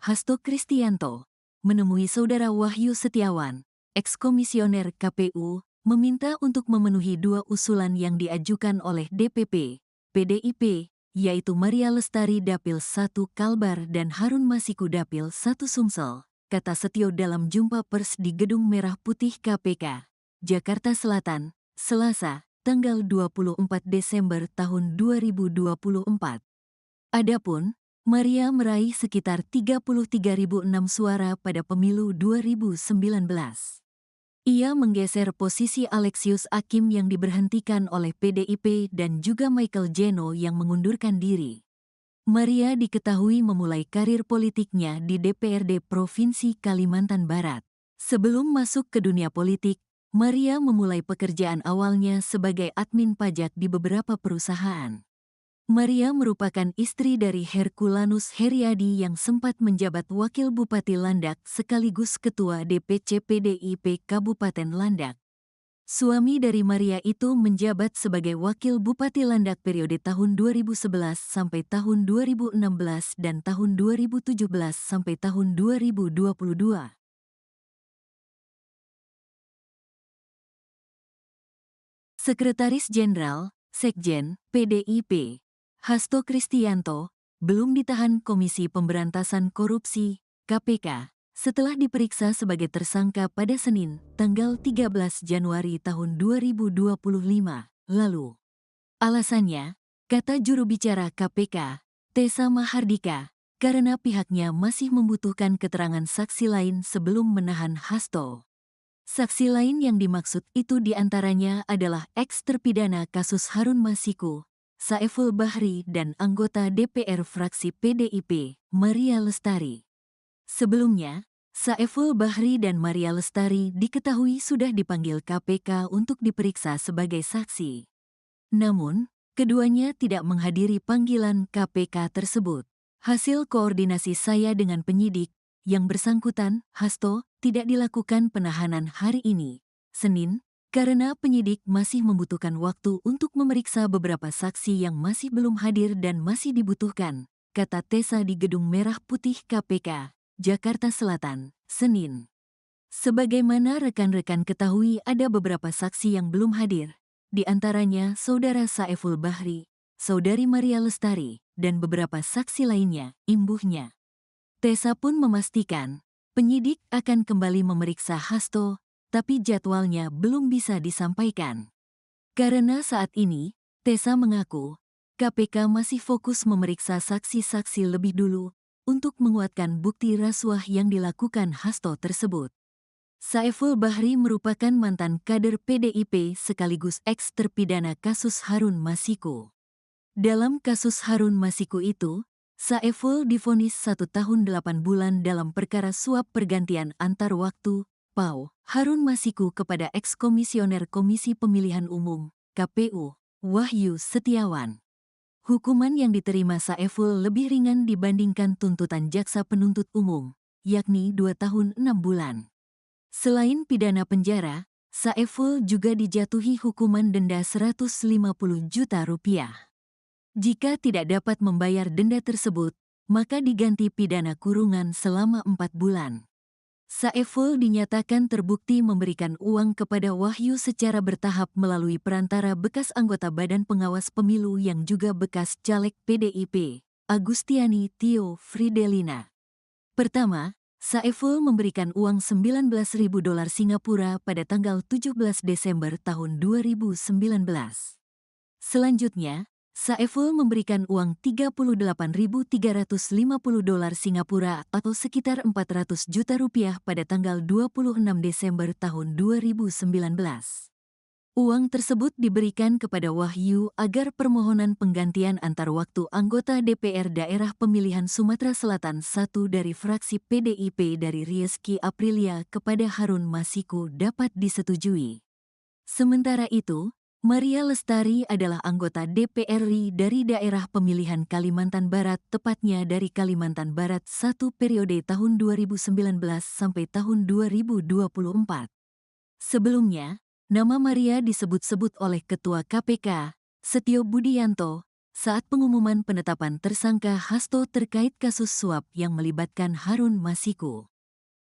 Hasto Kristianto, menemui Saudara Wahyu Setiawan, eks-komisioner KPU, meminta untuk memenuhi 2 usulan yang diajukan oleh DPP, PDIP, yaitu Maria Lestari Dapil 1 Kalbar dan Harun Masiku Dapil 1 Sumsel, kata Setio dalam jumpa pers di Gedung Merah Putih KPK, Jakarta Selatan, Selasa, tanggal 24 Desember tahun 2024. Adapun, Maria meraih sekitar 33.006 suara pada pemilu 2019. Ia menggeser posisi Alexius Hakim yang diberhentikan oleh PDIP dan juga Michael Jeno yang mengundurkan diri. Maria diketahui memulai karir politiknya di DPRD Provinsi Kalimantan Barat. Sebelum masuk ke dunia politik, Maria memulai pekerjaan awalnya sebagai admin pajak di beberapa perusahaan. Maria merupakan istri dari Herculanus Heriadi yang sempat menjabat Wakil Bupati Landak sekaligus Ketua DPC PDIP Kabupaten Landak. Suami dari Maria itu menjabat sebagai Wakil Bupati Landak periode tahun 2011 sampai tahun 2016 dan tahun 2017 sampai tahun 2022. Sekretaris Jenderal, Sekjen, PDIP, Hasto Kristianto, belum ditahan Komisi Pemberantasan Korupsi, KPK, setelah diperiksa sebagai tersangka pada Senin, tanggal 13 Januari tahun 2025, lalu. Alasannya, kata juru bicara KPK, Tessa Mahardika, karena pihaknya masih membutuhkan keterangan saksi lain sebelum menahan Hasto. Saksi lain yang dimaksud itu diantaranya adalah eks-terpidana kasus Harun Masiku, Saiful Bahri dan anggota DPR fraksi PDIP, Maria Lestari. Sebelumnya, Saiful Bahri dan Maria Lestari diketahui sudah dipanggil KPK untuk diperiksa sebagai saksi. Namun, keduanya tidak menghadiri panggilan KPK tersebut. Hasil koordinasi saya dengan penyidik, yang bersangkutan, Hasto, tidak dilakukan penahanan hari ini, Senin, karena penyidik masih membutuhkan waktu untuk memeriksa beberapa saksi yang masih belum hadir dan masih dibutuhkan, kata Tessa di Gedung Merah Putih KPK, Jakarta Selatan, Senin. Sebagaimana rekan-rekan ketahui ada beberapa saksi yang belum hadir, di antaranya Saudara Saiful Bahri, Saudari Maria Lestari, dan beberapa saksi lainnya, imbuhnya. Tessa pun memastikan, penyidik akan kembali memeriksa Hasto, tapi jadwalnya belum bisa disampaikan. Karena saat ini, Tessa mengaku, KPK masih fokus memeriksa saksi-saksi lebih dulu untuk menguatkan bukti rasuah yang dilakukan Hasto tersebut. Saiful Bahri merupakan mantan kader PDIP sekaligus eks-terpidana kasus Harun Masiku. Dalam kasus Harun Masiku itu, Saiful divonis 1 tahun 8 bulan dalam perkara suap pergantian antar waktu, PAU, Harun Masiku kepada eks-komisioner Komisi Pemilihan Umum, KPU, Wahyu Setiawan. Hukuman yang diterima Saiful lebih ringan dibandingkan tuntutan jaksa penuntut umum, yakni 2 tahun 6 bulan. Selain pidana penjara, Saiful juga dijatuhi hukuman denda 150 juta rupiah. Jika tidak dapat membayar denda tersebut, maka diganti pidana kurungan selama 4 bulan. Saiful dinyatakan terbukti memberikan uang kepada Wahyu secara bertahap melalui perantara bekas anggota Badan Pengawas Pemilu yang juga bekas caleg PDIP, Agustiani Tio Fridelina. Pertama, Saiful memberikan uang $19.000 Singapura pada tanggal 17 Desember tahun 2019. Selanjutnya, Saiful memberikan uang $38.350 Singapura atau sekitar 400 juta rupiah pada tanggal 26 Desember tahun 2019. Uang tersebut diberikan kepada Wahyu agar permohonan penggantian antar waktu anggota DPR Daerah Pemilihan Sumatera Selatan I dari fraksi PDIP dari Rizky Aprilia kepada Harun Masiku dapat disetujui. Sementara itu, Maria Lestari adalah anggota DPR RI dari daerah pemilihan Kalimantan Barat, tepatnya dari Kalimantan Barat 1 periode tahun 2019 sampai tahun 2024. Sebelumnya, nama Maria disebut-sebut oleh Ketua KPK, Setio Budianto, saat pengumuman penetapan tersangka Hasto terkait kasus suap yang melibatkan Harun Masiku.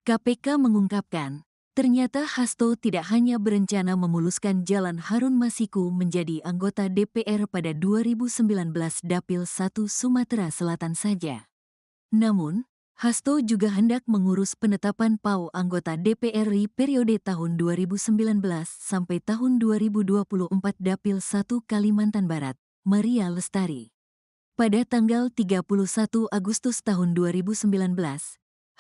KPK mengungkapkan, ternyata Hasto tidak hanya berencana memuluskan jalan Harun Masiku menjadi anggota DPR pada 2019 Dapil 1 Sumatera Selatan saja. Namun, Hasto juga hendak mengurus penetapan PAU anggota DPR RI periode tahun 2019 sampai tahun 2024 Dapil 1 Kalimantan Barat, Maria Lestari. Pada tanggal 31 Agustus tahun 2019,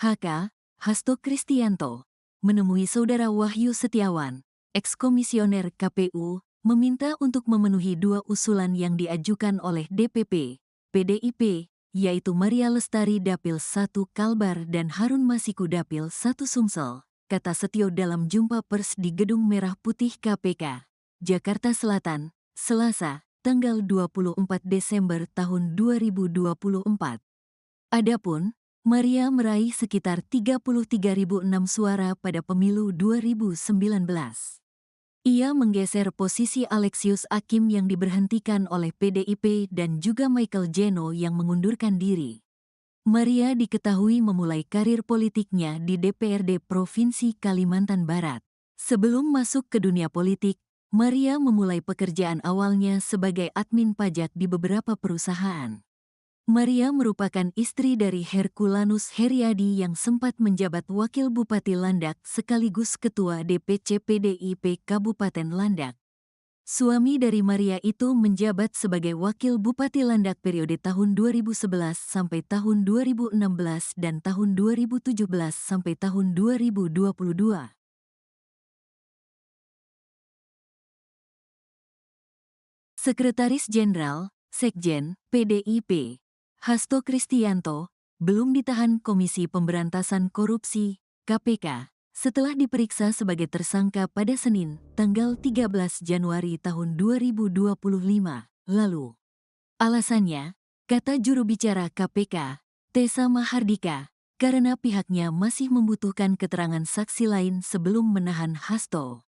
HK, Hasto Kristianto, menemui Saudara Wahyu Setiawan, eks-komisioner KPU, meminta untuk memenuhi 2 usulan yang diajukan oleh DPP, PDIP, yaitu Maria Lestari Dapil 1 Kalbar dan Harun Masiku Dapil 1 Sumsel, kata Setio dalam jumpa pers di Gedung Merah Putih KPK, Jakarta Selatan, Selasa, tanggal 24 Desember tahun 2024. Adapun, Maria meraih sekitar 33.006 suara pada pemilu 2019. Ia menggeser posisi Alexius Hakim yang diberhentikan oleh PDIP dan juga Michael Jeno yang mengundurkan diri. Maria diketahui memulai karir politiknya di DPRD Provinsi Kalimantan Barat. Sebelum masuk ke dunia politik, Maria memulai pekerjaan awalnya sebagai admin pajak di beberapa perusahaan. Maria merupakan istri dari Herculanus Heriadi yang sempat menjabat Wakil Bupati Landak sekaligus Ketua DPC PDIP Kabupaten Landak. Suami dari Maria itu menjabat sebagai Wakil Bupati Landak periode tahun 2011 sampai tahun 2016 dan tahun 2017 sampai tahun 2022. Sekretaris Jenderal, Sekjen, PDIP, Hasto Kristianto, belum ditahan Komisi Pemberantasan Korupsi, KPK, setelah diperiksa sebagai tersangka pada Senin, tanggal 13 Januari tahun 2025, lalu. Alasannya, kata juru bicara KPK, Tessa Mahardika, karena pihaknya masih membutuhkan keterangan saksi lain sebelum menahan Hasto.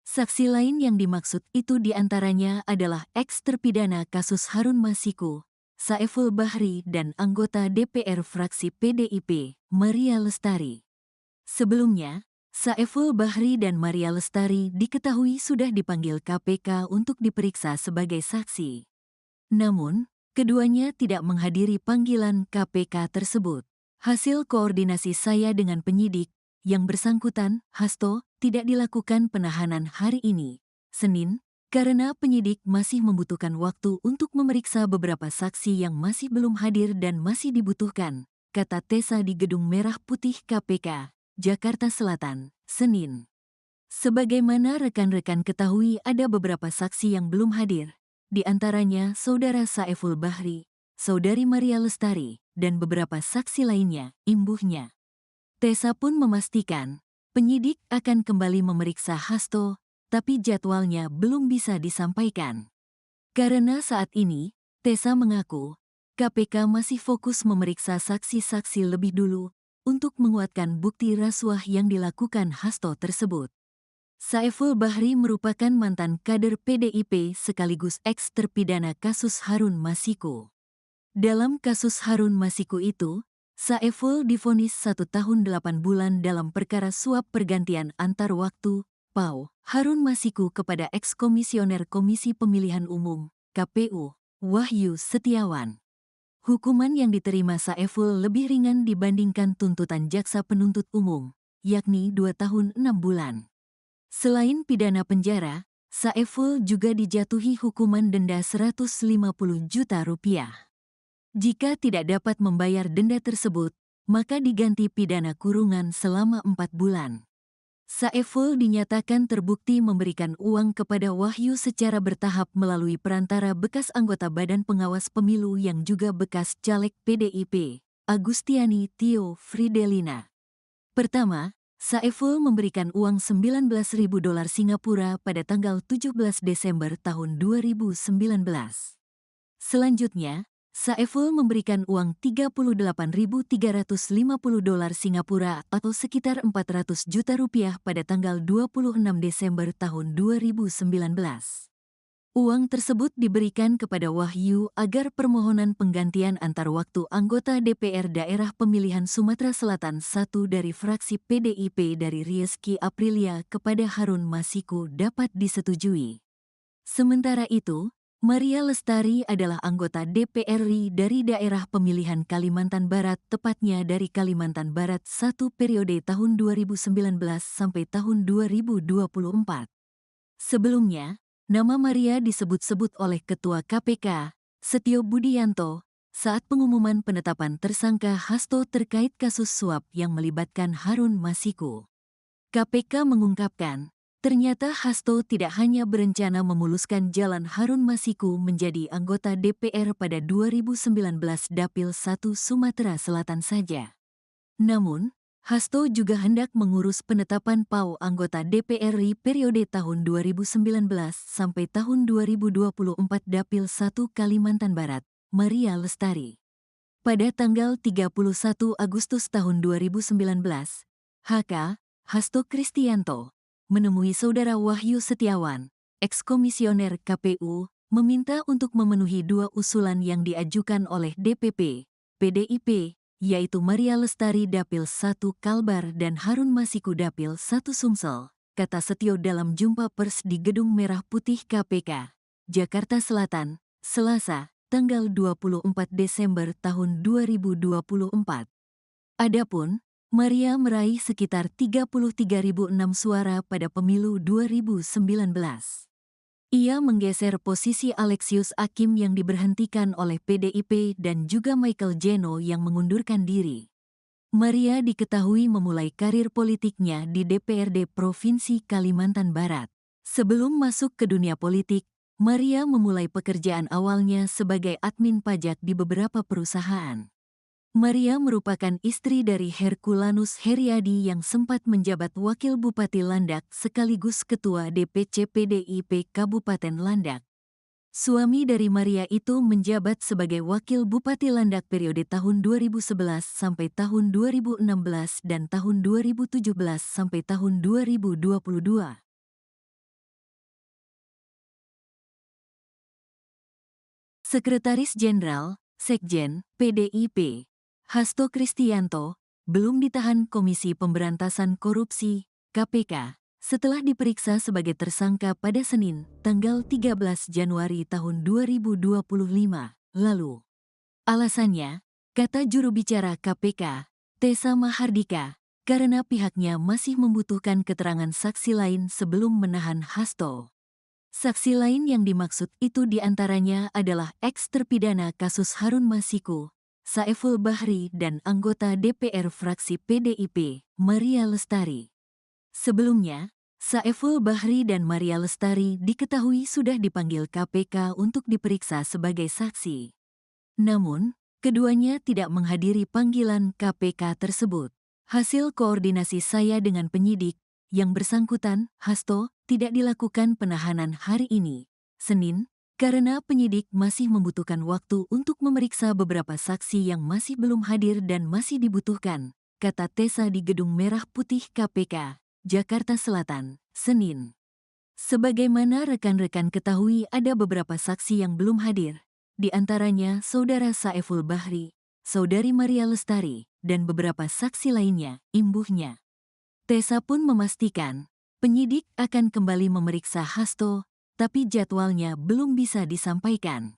Saksi lain yang dimaksud itu diantaranya adalah eks-terpidana kasus Harun Masiku, Saiful Bahri dan anggota DPR fraksi PDIP, Maria Lestari. Sebelumnya, Saiful Bahri dan Maria Lestari diketahui sudah dipanggil KPK untuk diperiksa sebagai saksi. Namun, keduanya tidak menghadiri panggilan KPK tersebut. Hasil koordinasi saya dengan penyidik, yang bersangkutan, Hasto, tidak dilakukan penahanan hari ini, Senin, karena penyidik masih membutuhkan waktu untuk memeriksa beberapa saksi yang masih belum hadir dan masih dibutuhkan, kata Tessa di Gedung Merah Putih KPK, Jakarta Selatan, Senin. Sebagaimana rekan-rekan ketahui ada beberapa saksi yang belum hadir, di antaranya Saudara Saiful Bahri, Saudari Maria Lestari, dan beberapa saksi lainnya, imbuhnya. Tessa pun memastikan, penyidik akan kembali memeriksa Hasto, tapi jadwalnya belum bisa disampaikan. Karena saat ini, Tessa mengaku, KPK masih fokus memeriksa saksi-saksi lebih dulu untuk menguatkan bukti rasuah yang dilakukan Hasto tersebut. Saiful Bahri merupakan mantan kader PDIP sekaligus eks-terpidana kasus Harun Masiku. Dalam kasus Harun Masiku itu, Saiful divonis 1 tahun 8 bulan dalam perkara suap pergantian antar waktu, PAU, Harun Masiku kepada eks-komisioner Komisi Pemilihan Umum, KPU, Wahyu Setiawan. Hukuman yang diterima Saiful lebih ringan dibandingkan tuntutan jaksa penuntut umum, yakni 2 tahun 6 bulan. Selain pidana penjara, Saiful juga dijatuhi hukuman denda 150 juta rupiah. Jika tidak dapat membayar denda tersebut, maka diganti pidana kurungan selama 4 bulan. Saiful dinyatakan terbukti memberikan uang kepada Wahyu secara bertahap melalui perantara bekas anggota Badan Pengawas Pemilu yang juga bekas caleg PDIP, Agustiani Tio Fridelina. Pertama, Saiful memberikan uang $19.000 Singapura pada tanggal 17 Desember tahun 2019. Selanjutnya, Saiful memberikan uang $38.350 Singapura atau sekitar 400 juta rupiah pada tanggal 26 Desember tahun 2019. Uang tersebut diberikan kepada Wahyu agar permohonan penggantian antar waktu anggota DPR Daerah Pemilihan Sumatera Selatan 1 dari fraksi PDIP dari Rizky Aprilia kepada Harun Masiku dapat disetujui. Sementara itu, Maria Lestari adalah anggota DPR RI dari daerah pemilihan Kalimantan Barat, tepatnya dari Kalimantan Barat 1 periode tahun 2019 sampai tahun 2024. Sebelumnya, nama Maria disebut-sebut oleh Ketua KPK, Setio Budianto, saat pengumuman penetapan tersangka Hasto terkait kasus suap yang melibatkan Harun Masiku. KPK mengungkapkan, ternyata Hasto tidak hanya berencana memuluskan jalan Harun Masiku menjadi anggota DPR pada 2019 Dapil 1 Sumatera Selatan saja. Namun, Hasto juga hendak mengurus penetapan PAU anggota DPR RI periode tahun 2019 sampai tahun 2024 Dapil 1 Kalimantan Barat, Maria Lestari. Pada tanggal 31 Agustus tahun 2019, HK, Hasto Kristianto, menemui Saudara Wahyu Setiawan, eks-komisioner KPU, meminta untuk memenuhi dua usulan yang diajukan oleh DPP, PDIP, yaitu Maria Lestari Dapil 1 Kalbar dan Harun Masiku Dapil 1 Sumsel, kata Setio dalam jumpa pers di Gedung Merah Putih KPK, Jakarta Selatan, Selasa, tanggal 24 Desember tahun 2024. Adapun, Maria meraih sekitar 33.006 suara pada pemilu 2019. Ia menggeser posisi Alexius Hakim yang diberhentikan oleh PDIP dan juga Michael Jeno yang mengundurkan diri. Maria diketahui memulai karir politiknya di DPRD Provinsi Kalimantan Barat. Sebelum masuk ke dunia politik, Maria memulai pekerjaan awalnya sebagai admin pajak di beberapa perusahaan. Maria merupakan istri dari Herculanus Heriadi yang sempat menjabat Wakil Bupati Landak sekaligus Ketua DPC PDIP Kabupaten Landak. Suami dari Maria itu menjabat sebagai Wakil Bupati Landak periode tahun 2011 sampai tahun 2016 dan tahun 2017 sampai tahun 2022. Sekretaris Jenderal, Sekjen, PDIP, Hasto Kristianto, belum ditahan Komisi Pemberantasan Korupsi, KPK, setelah diperiksa sebagai tersangka pada Senin, tanggal 13 Januari tahun 2025, lalu. Alasannya, kata juru bicara KPK, Tessa Mahardika, karena pihaknya masih membutuhkan keterangan saksi lain sebelum menahan Hasto. Saksi lain yang dimaksud itu diantaranya adalah eks-terpidana kasus Harun Masiku, Saiful Bahri dan anggota DPR fraksi PDIP, Maria Lestari. Sebelumnya, Saiful Bahri dan Maria Lestari diketahui sudah dipanggil KPK untuk diperiksa sebagai saksi. Namun, keduanya tidak menghadiri panggilan KPK tersebut. Hasil koordinasi saya dengan penyidik, yang bersangkutan, Hasto, tidak dilakukan penahanan hari ini, Senin, karena penyidik masih membutuhkan waktu untuk memeriksa beberapa saksi yang masih belum hadir dan masih dibutuhkan, kata Tessa di Gedung Merah Putih KPK, Jakarta Selatan, Senin. Sebagaimana rekan-rekan ketahui ada beberapa saksi yang belum hadir, di antaranya Saudara Saiful Bahri, Saudari Maria Lestari, dan beberapa saksi lainnya, imbuhnya. Tessa pun memastikan, penyidik akan kembali memeriksa Hasto, tapi jadwalnya belum bisa disampaikan.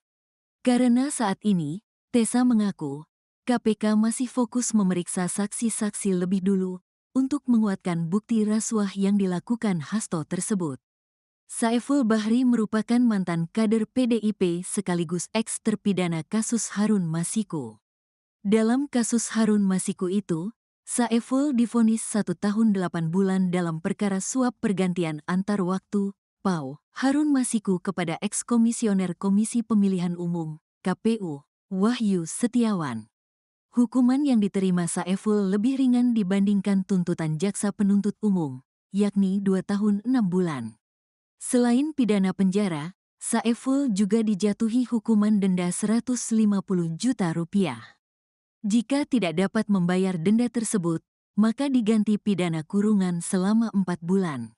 Karena saat ini, Tessa mengaku, KPK masih fokus memeriksa saksi-saksi lebih dulu untuk menguatkan bukti rasuah yang dilakukan Hasto tersebut. Saiful Bahri merupakan mantan kader PDIP sekaligus eks-terpidana kasus Harun Masiku. Dalam kasus Harun Masiku itu, Saiful divonis 1 tahun 8 bulan dalam perkara suap pergantian antar waktu, PAU, Harun Masiku kepada eks-komisioner Komisi Pemilihan Umum, KPU, Wahyu Setiawan. Hukuman yang diterima Saiful lebih ringan dibandingkan tuntutan jaksa penuntut umum, yakni 2 tahun 6 bulan. Selain pidana penjara, Saiful juga dijatuhi hukuman denda 150 juta rupiah. Jika tidak dapat membayar denda tersebut, maka diganti pidana kurungan selama 4 bulan.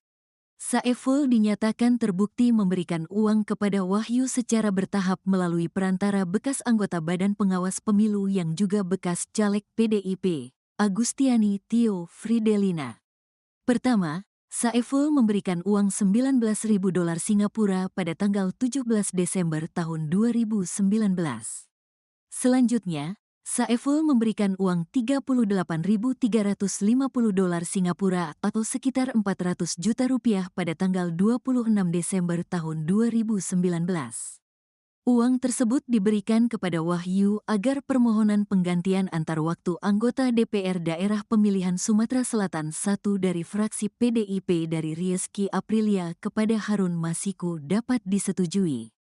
Saiful dinyatakan terbukti memberikan uang kepada Wahyu secara bertahap melalui perantara bekas anggota Badan Pengawas Pemilu yang juga bekas caleg PDIP, Agustiani Tio Fridelina. Pertama, Saiful memberikan uang $19.000 Singapura pada tanggal 17 Desember tahun 2019. Selanjutnya, Saiful memberikan uang $38.350 Singapura atau sekitar 400 juta rupiah pada tanggal 26 Desember tahun 2019. Uang tersebut diberikan kepada Wahyu agar permohonan penggantian antar waktu anggota DPR Daerah Pemilihan Sumatera Selatan I dari fraksi PDIP dari Rizky Aprilia kepada Harun Masiku dapat disetujui.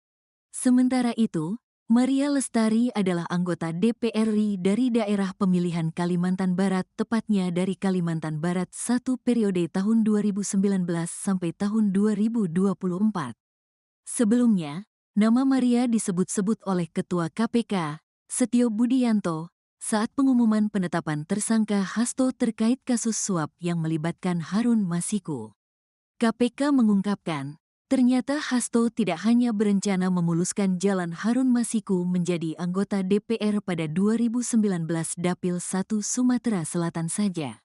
Sementara itu, Maria Lestari adalah anggota DPR RI dari daerah pemilihan Kalimantan Barat, tepatnya dari Kalimantan Barat 1 periode tahun 2019 sampai tahun 2024. Sebelumnya, nama Maria disebut-sebut oleh Ketua KPK, Setio Budianto, saat pengumuman penetapan tersangka Hasto terkait kasus suap yang melibatkan Harun Masiku. KPK mengungkapkan, ternyata Hasto tidak hanya berencana memuluskan jalan Harun Masiku menjadi anggota DPR pada 2019 Dapil 1 Sumatera Selatan saja.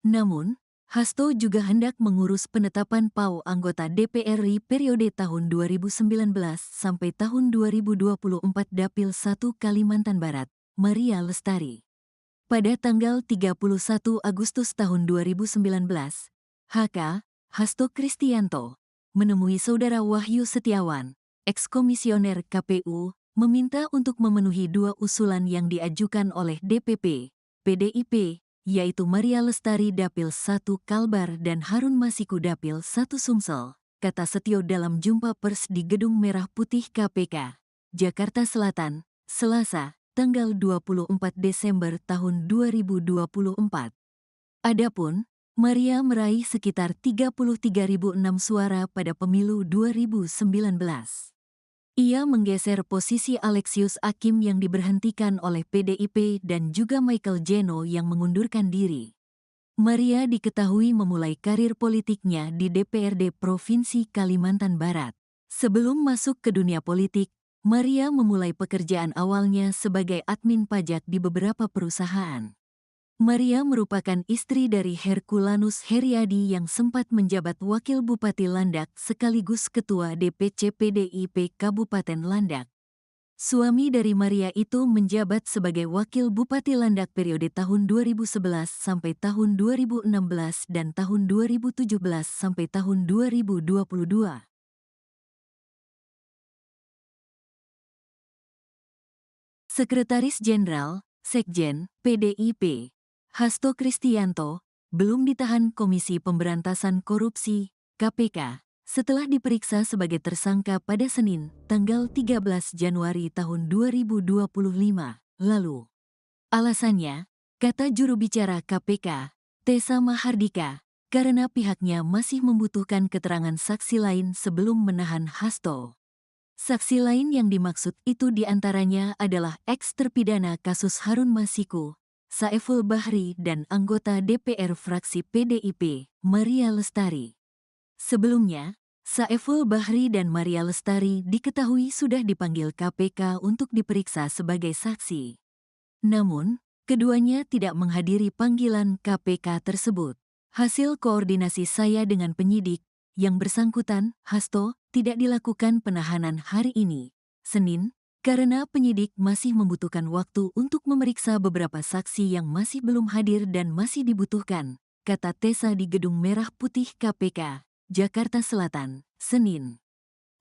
Namun, Hasto juga hendak mengurus penetapan PAU anggota DPR RI periode tahun 2019 sampai tahun 2024 Dapil 1 Kalimantan Barat, Maria Lestari. Pada tanggal 31 Agustus tahun 2019, HK Hasto Kristianto menemui Saudara Wahyu Setiawan, ekskomisioner KPU, meminta untuk memenuhi dua usulan yang diajukan oleh DPP, PDIP, yaitu Maria Lestari Dapil 1 Kalbar dan Harun Masiku Dapil 1 Sumsel, kata Setio dalam jumpa pers di Gedung Merah Putih KPK, Jakarta Selatan, Selasa, tanggal 24 Desember tahun 2024. Adapun, Maria meraih sekitar 33.006 suara pada pemilu 2019. Ia menggeser posisi Alexius Hakim yang diberhentikan oleh PDIP dan juga Michael Jeno yang mengundurkan diri. Maria diketahui memulai karir politiknya di DPRD Provinsi Kalimantan Barat. Sebelum masuk ke dunia politik, Maria memulai pekerjaan awalnya sebagai admin pajak di beberapa perusahaan. Maria merupakan istri dari Herculanus Heriadi yang sempat menjabat Wakil Bupati Landak sekaligus Ketua DPC PDIP Kabupaten Landak. Suami dari Maria itu menjabat sebagai Wakil Bupati Landak periode tahun 2011 sampai tahun 2016 dan tahun 2017 sampai tahun 2022. Sekretaris Jenderal, Sekjen, PDIP, Hasto Kristianto, belum ditahan Komisi Pemberantasan Korupsi, KPK, setelah diperiksa sebagai tersangka pada Senin, tanggal 13 Januari tahun 2025, lalu. Alasannya, kata juru bicara KPK, Tessa Mahardika, karena pihaknya masih membutuhkan keterangan saksi lain sebelum menahan Hasto. Saksi lain yang dimaksud itu diantaranya adalah eks-terpidana kasus Harun Masiku, Saiful Bahri dan anggota DPR fraksi PDIP, Maria Lestari. Sebelumnya, Saiful Bahri dan Maria Lestari diketahui sudah dipanggil KPK untuk diperiksa sebagai saksi. Namun, keduanya tidak menghadiri panggilan KPK tersebut. Hasil koordinasi saya dengan penyidik, yang bersangkutan, Hasto, tidak dilakukan penahanan hari ini, Senin, karena penyidik masih membutuhkan waktu untuk memeriksa beberapa saksi yang masih belum hadir dan masih dibutuhkan, kata Tessa di Gedung Merah Putih KPK, Jakarta Selatan, Senin.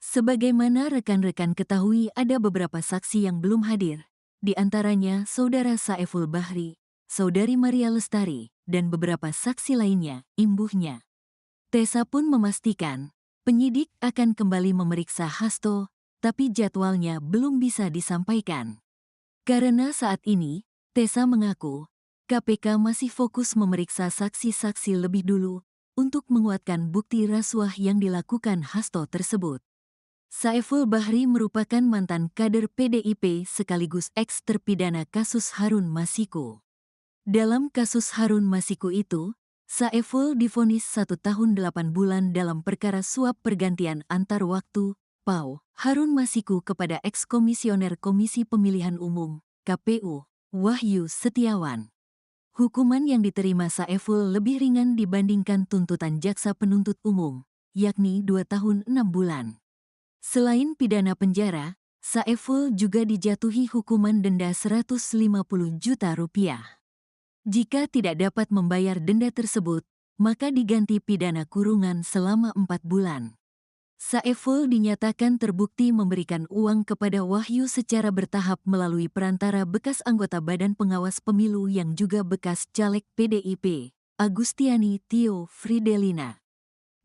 Sebagaimana rekan-rekan ketahui ada beberapa saksi yang belum hadir, di antaranya Saudara Saiful Bahri, Saudari Maria Lestari, dan beberapa saksi lainnya, imbuhnya. Tessa pun memastikan, penyidik akan kembali memeriksa Hasto, tapi jadwalnya belum bisa disampaikan. Karena saat ini, Tessa mengaku, KPK masih fokus memeriksa saksi-saksi lebih dulu untuk menguatkan bukti rasuah yang dilakukan Hasto tersebut. Saiful Bahri merupakan mantan kader PDIP sekaligus eks-terpidana kasus Harun Masiku. Dalam kasus Harun Masiku itu, Saiful divonis 1 tahun 8 bulan dalam perkara suap pergantian antar waktu, PAU, Harun Masiku kepada eks-komisioner Komisi Pemilihan Umum, KPU, Wahyu Setiawan. Hukuman yang diterima Saiful lebih ringan dibandingkan tuntutan jaksa penuntut umum, yakni 2 tahun 6 bulan. Selain pidana penjara, Saiful juga dijatuhi hukuman denda 150 juta rupiah. Jika tidak dapat membayar denda tersebut, maka diganti pidana kurungan selama 4 bulan. Saiful dinyatakan terbukti memberikan uang kepada Wahyu secara bertahap melalui perantara bekas anggota Badan Pengawas Pemilu yang juga bekas caleg PDIP, Agustiani Tio Fridelina.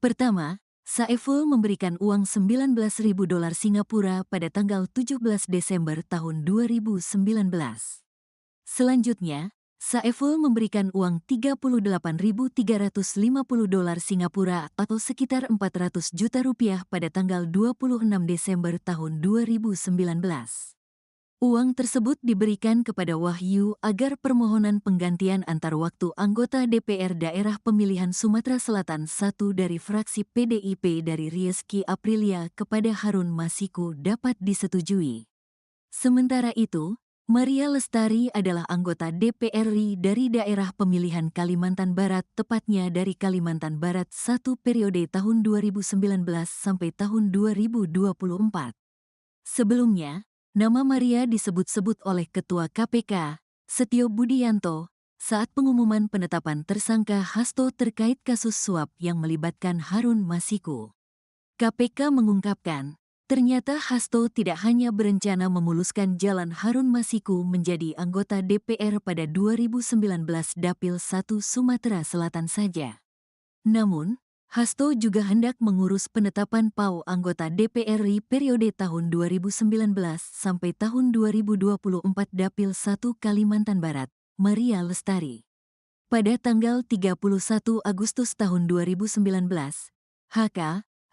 Pertama, Saiful memberikan uang $19.000 Singapura pada tanggal 17 Desember tahun 2019. Selanjutnya, Saiful memberikan uang $38.350 Singapura atau sekitar 400 juta rupiah pada tanggal 26 Desember tahun 2019. Uang tersebut diberikan kepada Wahyu agar permohonan penggantian antar waktu anggota DPR Daerah Pemilihan Sumatera Selatan I dari fraksi PDIP dari Rizky Aprilia kepada Harun Masiku dapat disetujui. Sementara itu, Maria Lestari adalah anggota DPR RI dari daerah pemilihan Kalimantan Barat, tepatnya dari Kalimantan Barat I periode tahun 2019 sampai tahun 2024. Sebelumnya, nama Maria disebut-sebut oleh Ketua KPK, Setio Budianto, saat pengumuman penetapan tersangka Hasto terkait kasus suap yang melibatkan Harun Masiku. KPK mengungkapkan, ternyata Hasto tidak hanya berencana memuluskan jalan Harun Masiku menjadi anggota DPR pada 2019 Dapil 1 Sumatera Selatan saja. Namun, Hasto juga hendak mengurus penetapan PAU anggota DPR RI periode tahun 2019 sampai tahun 2024 Dapil 1 Kalimantan Barat, Maria Lestari. Pada tanggal 31 Agustus tahun 2019, HK,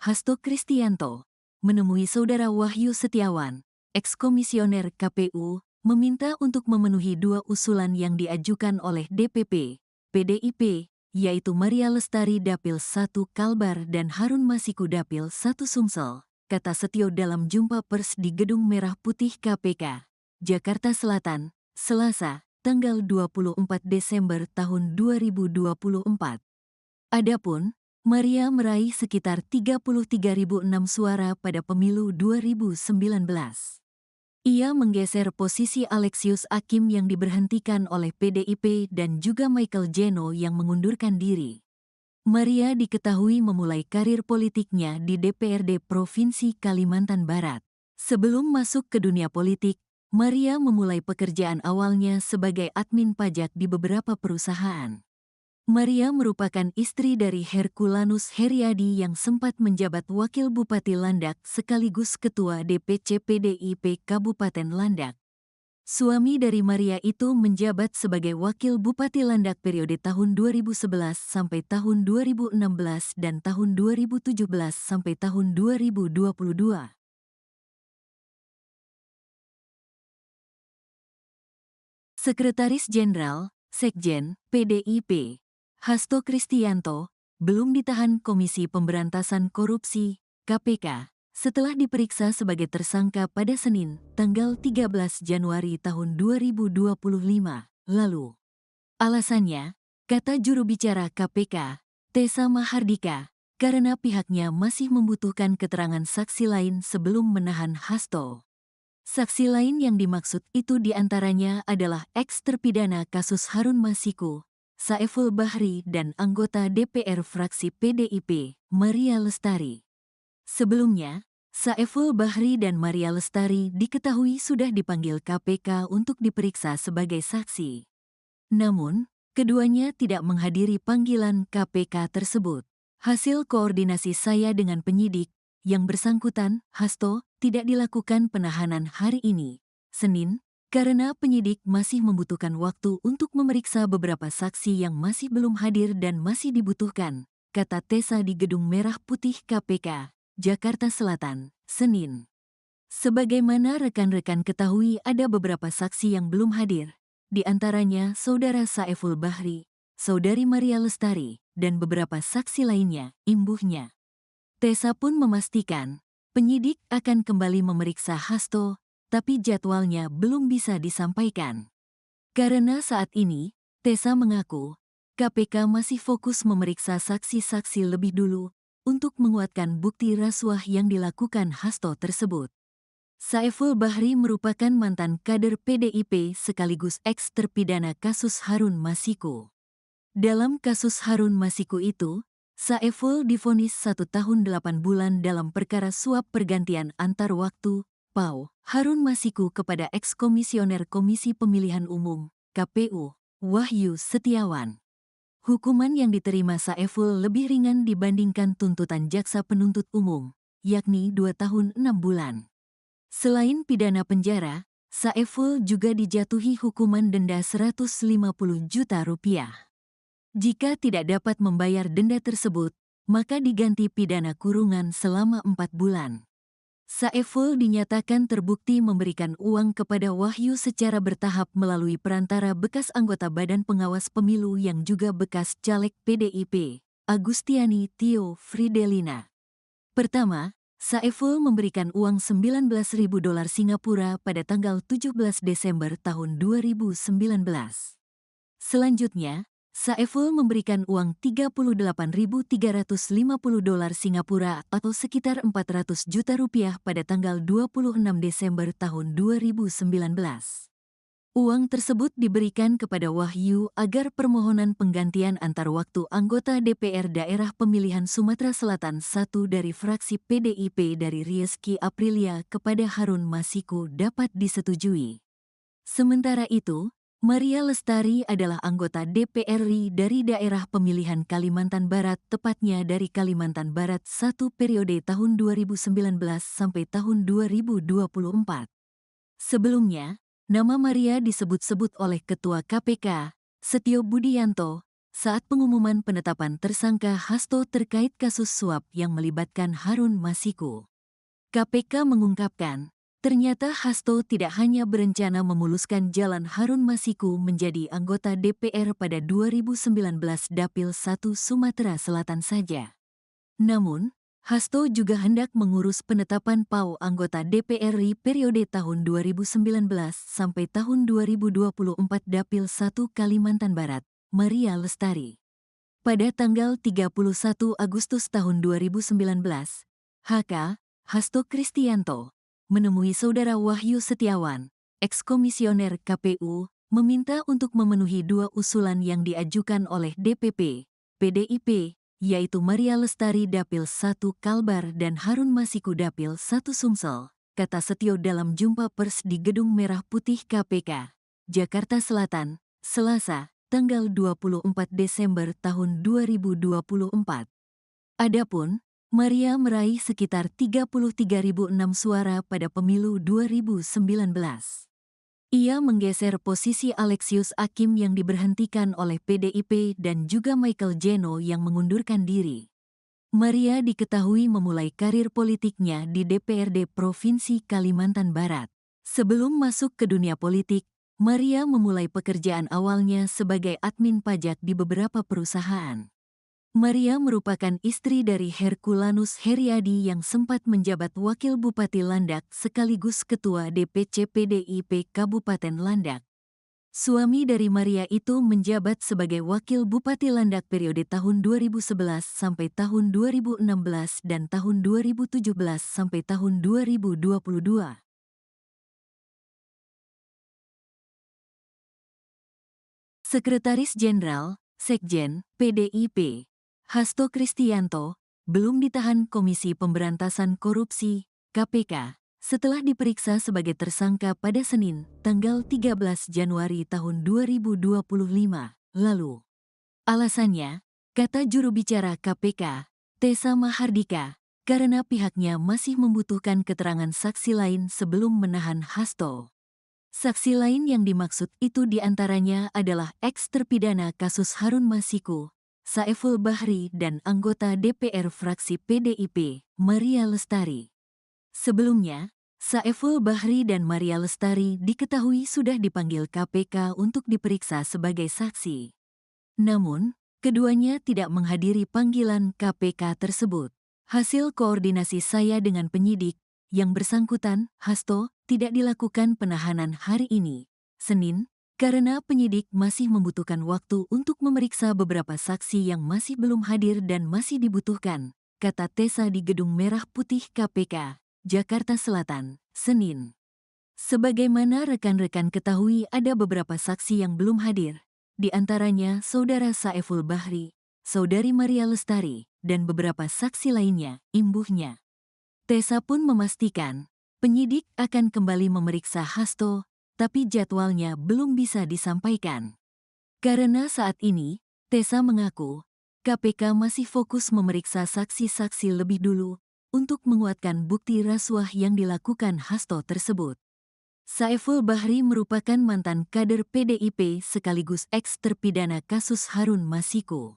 Hasto Kristianto, menemui Saudara Wahyu Setiawan, eks-komisioner KPU, meminta untuk memenuhi dua usulan yang diajukan oleh DPP, PDIP, yaitu Maria Lestari Dapil 1 Kalbar dan Harun Masiku Dapil 1 Sumsel, kata Setio dalam jumpa pers di Gedung Merah Putih KPK, Jakarta Selatan, Selasa, tanggal 24 Desember tahun 2024. Adapun, Maria meraih sekitar 33.006 suara pada pemilu 2019. Ia menggeser posisi Alexius Hakim yang diberhentikan oleh PDIP dan juga Michael Jeno yang mengundurkan diri. Maria diketahui memulai karir politiknya di DPRD Provinsi Kalimantan Barat. Sebelum masuk ke dunia politik, Maria memulai pekerjaan awalnya sebagai admin pajak di beberapa perusahaan. Maria merupakan istri dari Herculanus Heriadi yang sempat menjabat Wakil Bupati Landak sekaligus Ketua DPC PDIP Kabupaten Landak. Suami dari Maria itu menjabat sebagai Wakil Bupati Landak periode tahun 2011 sampai tahun 2016 dan tahun 2017 sampai tahun 2022. Sekretaris Jenderal, Sekjen, PDIP, Hasto Kristianto, belum ditahan Komisi Pemberantasan Korupsi, KPK, setelah diperiksa sebagai tersangka pada Senin, tanggal 13 Januari tahun 2025, lalu. Alasannya, kata juru bicara KPK, Tessa Mahardika, karena pihaknya masih membutuhkan keterangan saksi lain sebelum menahan Hasto. Saksi lain yang dimaksud itu diantaranya adalah eks-terpidana kasus Harun Masiku, Saiful Bahri dan anggota DPR fraksi PDIP, Maria Lestari. Sebelumnya, Saiful Bahri dan Maria Lestari diketahui sudah dipanggil KPK untuk diperiksa sebagai saksi. Namun, keduanya tidak menghadiri panggilan KPK tersebut. Hasil koordinasi saya dengan penyidik, yang bersangkutan, Hasto, tidak dilakukan penahanan hari ini, Senin, karena penyidik masih membutuhkan waktu untuk memeriksa beberapa saksi yang masih belum hadir dan masih dibutuhkan, kata Tessa di Gedung Merah Putih KPK, Jakarta Selatan, Senin. Sebagaimana rekan-rekan ketahui ada beberapa saksi yang belum hadir, di antaranya Saudara Saiful Bahri, Saudari Maria Lestari, dan beberapa saksi lainnya, imbuhnya. Tessa pun memastikan, penyidik akan kembali memeriksa Hasto, tapi jadwalnya belum bisa disampaikan. Karena saat ini, Tessa mengaku, KPK masih fokus memeriksa saksi-saksi lebih dulu untuk menguatkan bukti rasuah yang dilakukan Hasto tersebut. Saiful Bahri merupakan mantan kader PDIP sekaligus eks-terpidana kasus Harun Masiku. Dalam kasus Harun Masiku itu, Saiful divonis 1 tahun 8 bulan dalam perkara suap pergantian antar waktu, PAU, Harun Masiku kepada eks-komisioner Komisi Pemilihan Umum, KPU, Wahyu Setiawan. hukuman yang diterima Saeful lebih ringan dibandingkan tuntutan jaksa penuntut umum, yakni 2 tahun 6 bulan. Selain pidana penjara, Saeful juga dijatuhi hukuman denda 150 juta rupiah. Jika tidak dapat membayar denda tersebut, maka diganti pidana kurungan selama 4 bulan. Saeful dinyatakan terbukti memberikan uang kepada Wahyu secara bertahap melalui perantara bekas anggota Badan Pengawas Pemilu yang juga bekas caleg PDIP, Agustiani Tio Fridelina. Pertama, Saeful memberikan uang $19.000 Singapura pada tanggal 17 Desember tahun 2019. Selanjutnya, Saeful memberikan uang $38.350 Singapura atau sekitar 400 juta rupiah pada tanggal 26 Desember tahun 2019. Uang tersebut diberikan kepada Wahyu agar permohonan penggantian antar waktu anggota DPR Daerah Pemilihan Sumatera Selatan I dari fraksi PDIP dari Rizky Aprilia kepada Harun Masiku dapat disetujui. Sementara itu, Maria Lestari adalah anggota DPR RI dari daerah pemilihan Kalimantan Barat, tepatnya dari Kalimantan Barat I periode tahun 2019 sampai tahun 2024. Sebelumnya, nama Maria disebut-sebut oleh Ketua KPK, Setio Budianto, saat pengumuman penetapan tersangka Hasto terkait kasus suap yang melibatkan Harun Masiku. KPK mengungkapkan, ternyata Hasto tidak hanya berencana memuluskan jalan Harun Masiku menjadi anggota DPR pada 2019 Dapil 1 Sumatera Selatan saja. Namun, Hasto juga hendak mengurus penetapan PAU anggota DPR RI periode tahun 2019 sampai tahun 2024 Dapil 1 Kalimantan Barat, Maria Lestari. Pada tanggal 31 Agustus tahun 2019, HK, Hasto Kristianto, menemui Saudara Wahyu Setiawan, eks-komisioner KPU, meminta untuk memenuhi 2 usulan yang diajukan oleh DPP, PDIP, yaitu Maria Lestari Dapil 1 Kalbar dan Harun Masiku Dapil 1 Sumsel, kata Setio dalam jumpa pers di Gedung Merah Putih KPK, Jakarta Selatan, Selasa, tanggal 24 Desember tahun 2024. Adapun, Maria meraih sekitar 33.006 suara pada pemilu 2019. Ia menggeser posisi Alexius Hakim yang diberhentikan oleh PDIP dan juga Michael Jeno yang mengundurkan diri. Maria diketahui memulai karir politiknya di DPRD Provinsi Kalimantan Barat. Sebelum masuk ke dunia politik, Maria memulai pekerjaan awalnya sebagai admin pajak di beberapa perusahaan. Maria merupakan istri dari Herculanus Heriadi yang sempat menjabat Wakil Bupati Landak sekaligus Ketua DPC PDIP Kabupaten Landak. Suami dari Maria itu menjabat sebagai Wakil Bupati Landak periode tahun 2011 sampai tahun 2016 dan tahun 2017 sampai tahun 2022. Sekretaris Jenderal, Sekjen, PDIP, Hasto Kristianto, belum ditahan Komisi Pemberantasan Korupsi, KPK, setelah diperiksa sebagai tersangka pada Senin, tanggal 13 Januari tahun 2025, lalu. Alasannya, kata juru bicara KPK, Tessa Mahardika, karena pihaknya masih membutuhkan keterangan saksi lain sebelum menahan Hasto. Saksi lain yang dimaksud itu diantaranya adalah eks-terpidana kasus Harun Masiku, Saeful Bahri dan anggota DPR fraksi PDIP, Maria Lestari. Sebelumnya, Saeful Bahri dan Maria Lestari diketahui sudah dipanggil KPK untuk diperiksa sebagai saksi. Namun, keduanya tidak menghadiri panggilan KPK tersebut. Hasil koordinasi saya dengan penyidik, yang bersangkutan, Hasto, tidak dilakukan penahanan hari ini, Senin, karena penyidik masih membutuhkan waktu untuk memeriksa beberapa saksi yang masih belum hadir dan masih dibutuhkan, kata Tessa di Gedung Merah Putih KPK, Jakarta Selatan, Senin. Sebagaimana rekan-rekan ketahui ada beberapa saksi yang belum hadir, di antaranya Saudara Saeful Bahri, Saudari Maria Lestari, dan beberapa saksi lainnya, imbuhnya. Tessa pun memastikan, penyidik akan kembali memeriksa Hasto, tapi jadwalnya belum bisa disampaikan. Karena saat ini, Tessa mengaku, KPK masih fokus memeriksa saksi-saksi lebih dulu untuk menguatkan bukti rasuah yang dilakukan Hasto tersebut. Saiful Bahri merupakan mantan kader PDIP sekaligus eks-terpidana kasus Harun Masiku.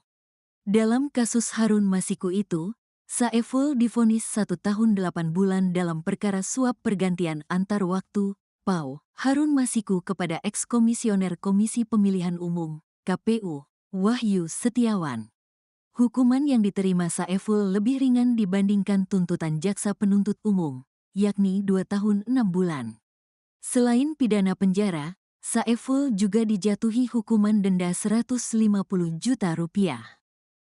Dalam kasus Harun Masiku itu, Saiful divonis 1 tahun 8 bulan dalam perkara suap pergantian antar waktu, PAU, Harun Masiku kepada eks-komisioner Komisi Pemilihan Umum, KPU, Wahyu Setiawan. Hukuman yang diterima Saiful lebih ringan dibandingkan tuntutan jaksa penuntut umum, yakni 2 tahun 6 bulan. Selain pidana penjara, Saiful juga dijatuhi hukuman denda 150 juta rupiah.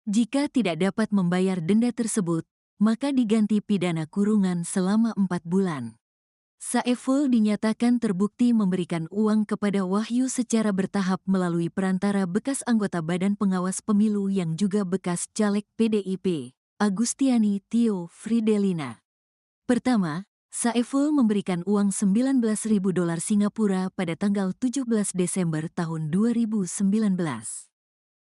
Jika tidak dapat membayar denda tersebut, maka diganti pidana kurungan selama 4 bulan. Saiful dinyatakan terbukti memberikan uang kepada Wahyu secara bertahap melalui perantara bekas anggota Badan Pengawas Pemilu yang juga bekas caleg PDIP, Agustiani Tio Fridelina. Pertama, Saiful memberikan uang $19.000 Singapura pada tanggal 17 Desember tahun 2019.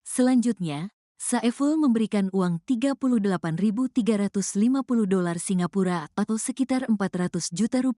Selanjutnya, Saiful memberikan uang $38.350 Singapura atau sekitar 400 juta rupiah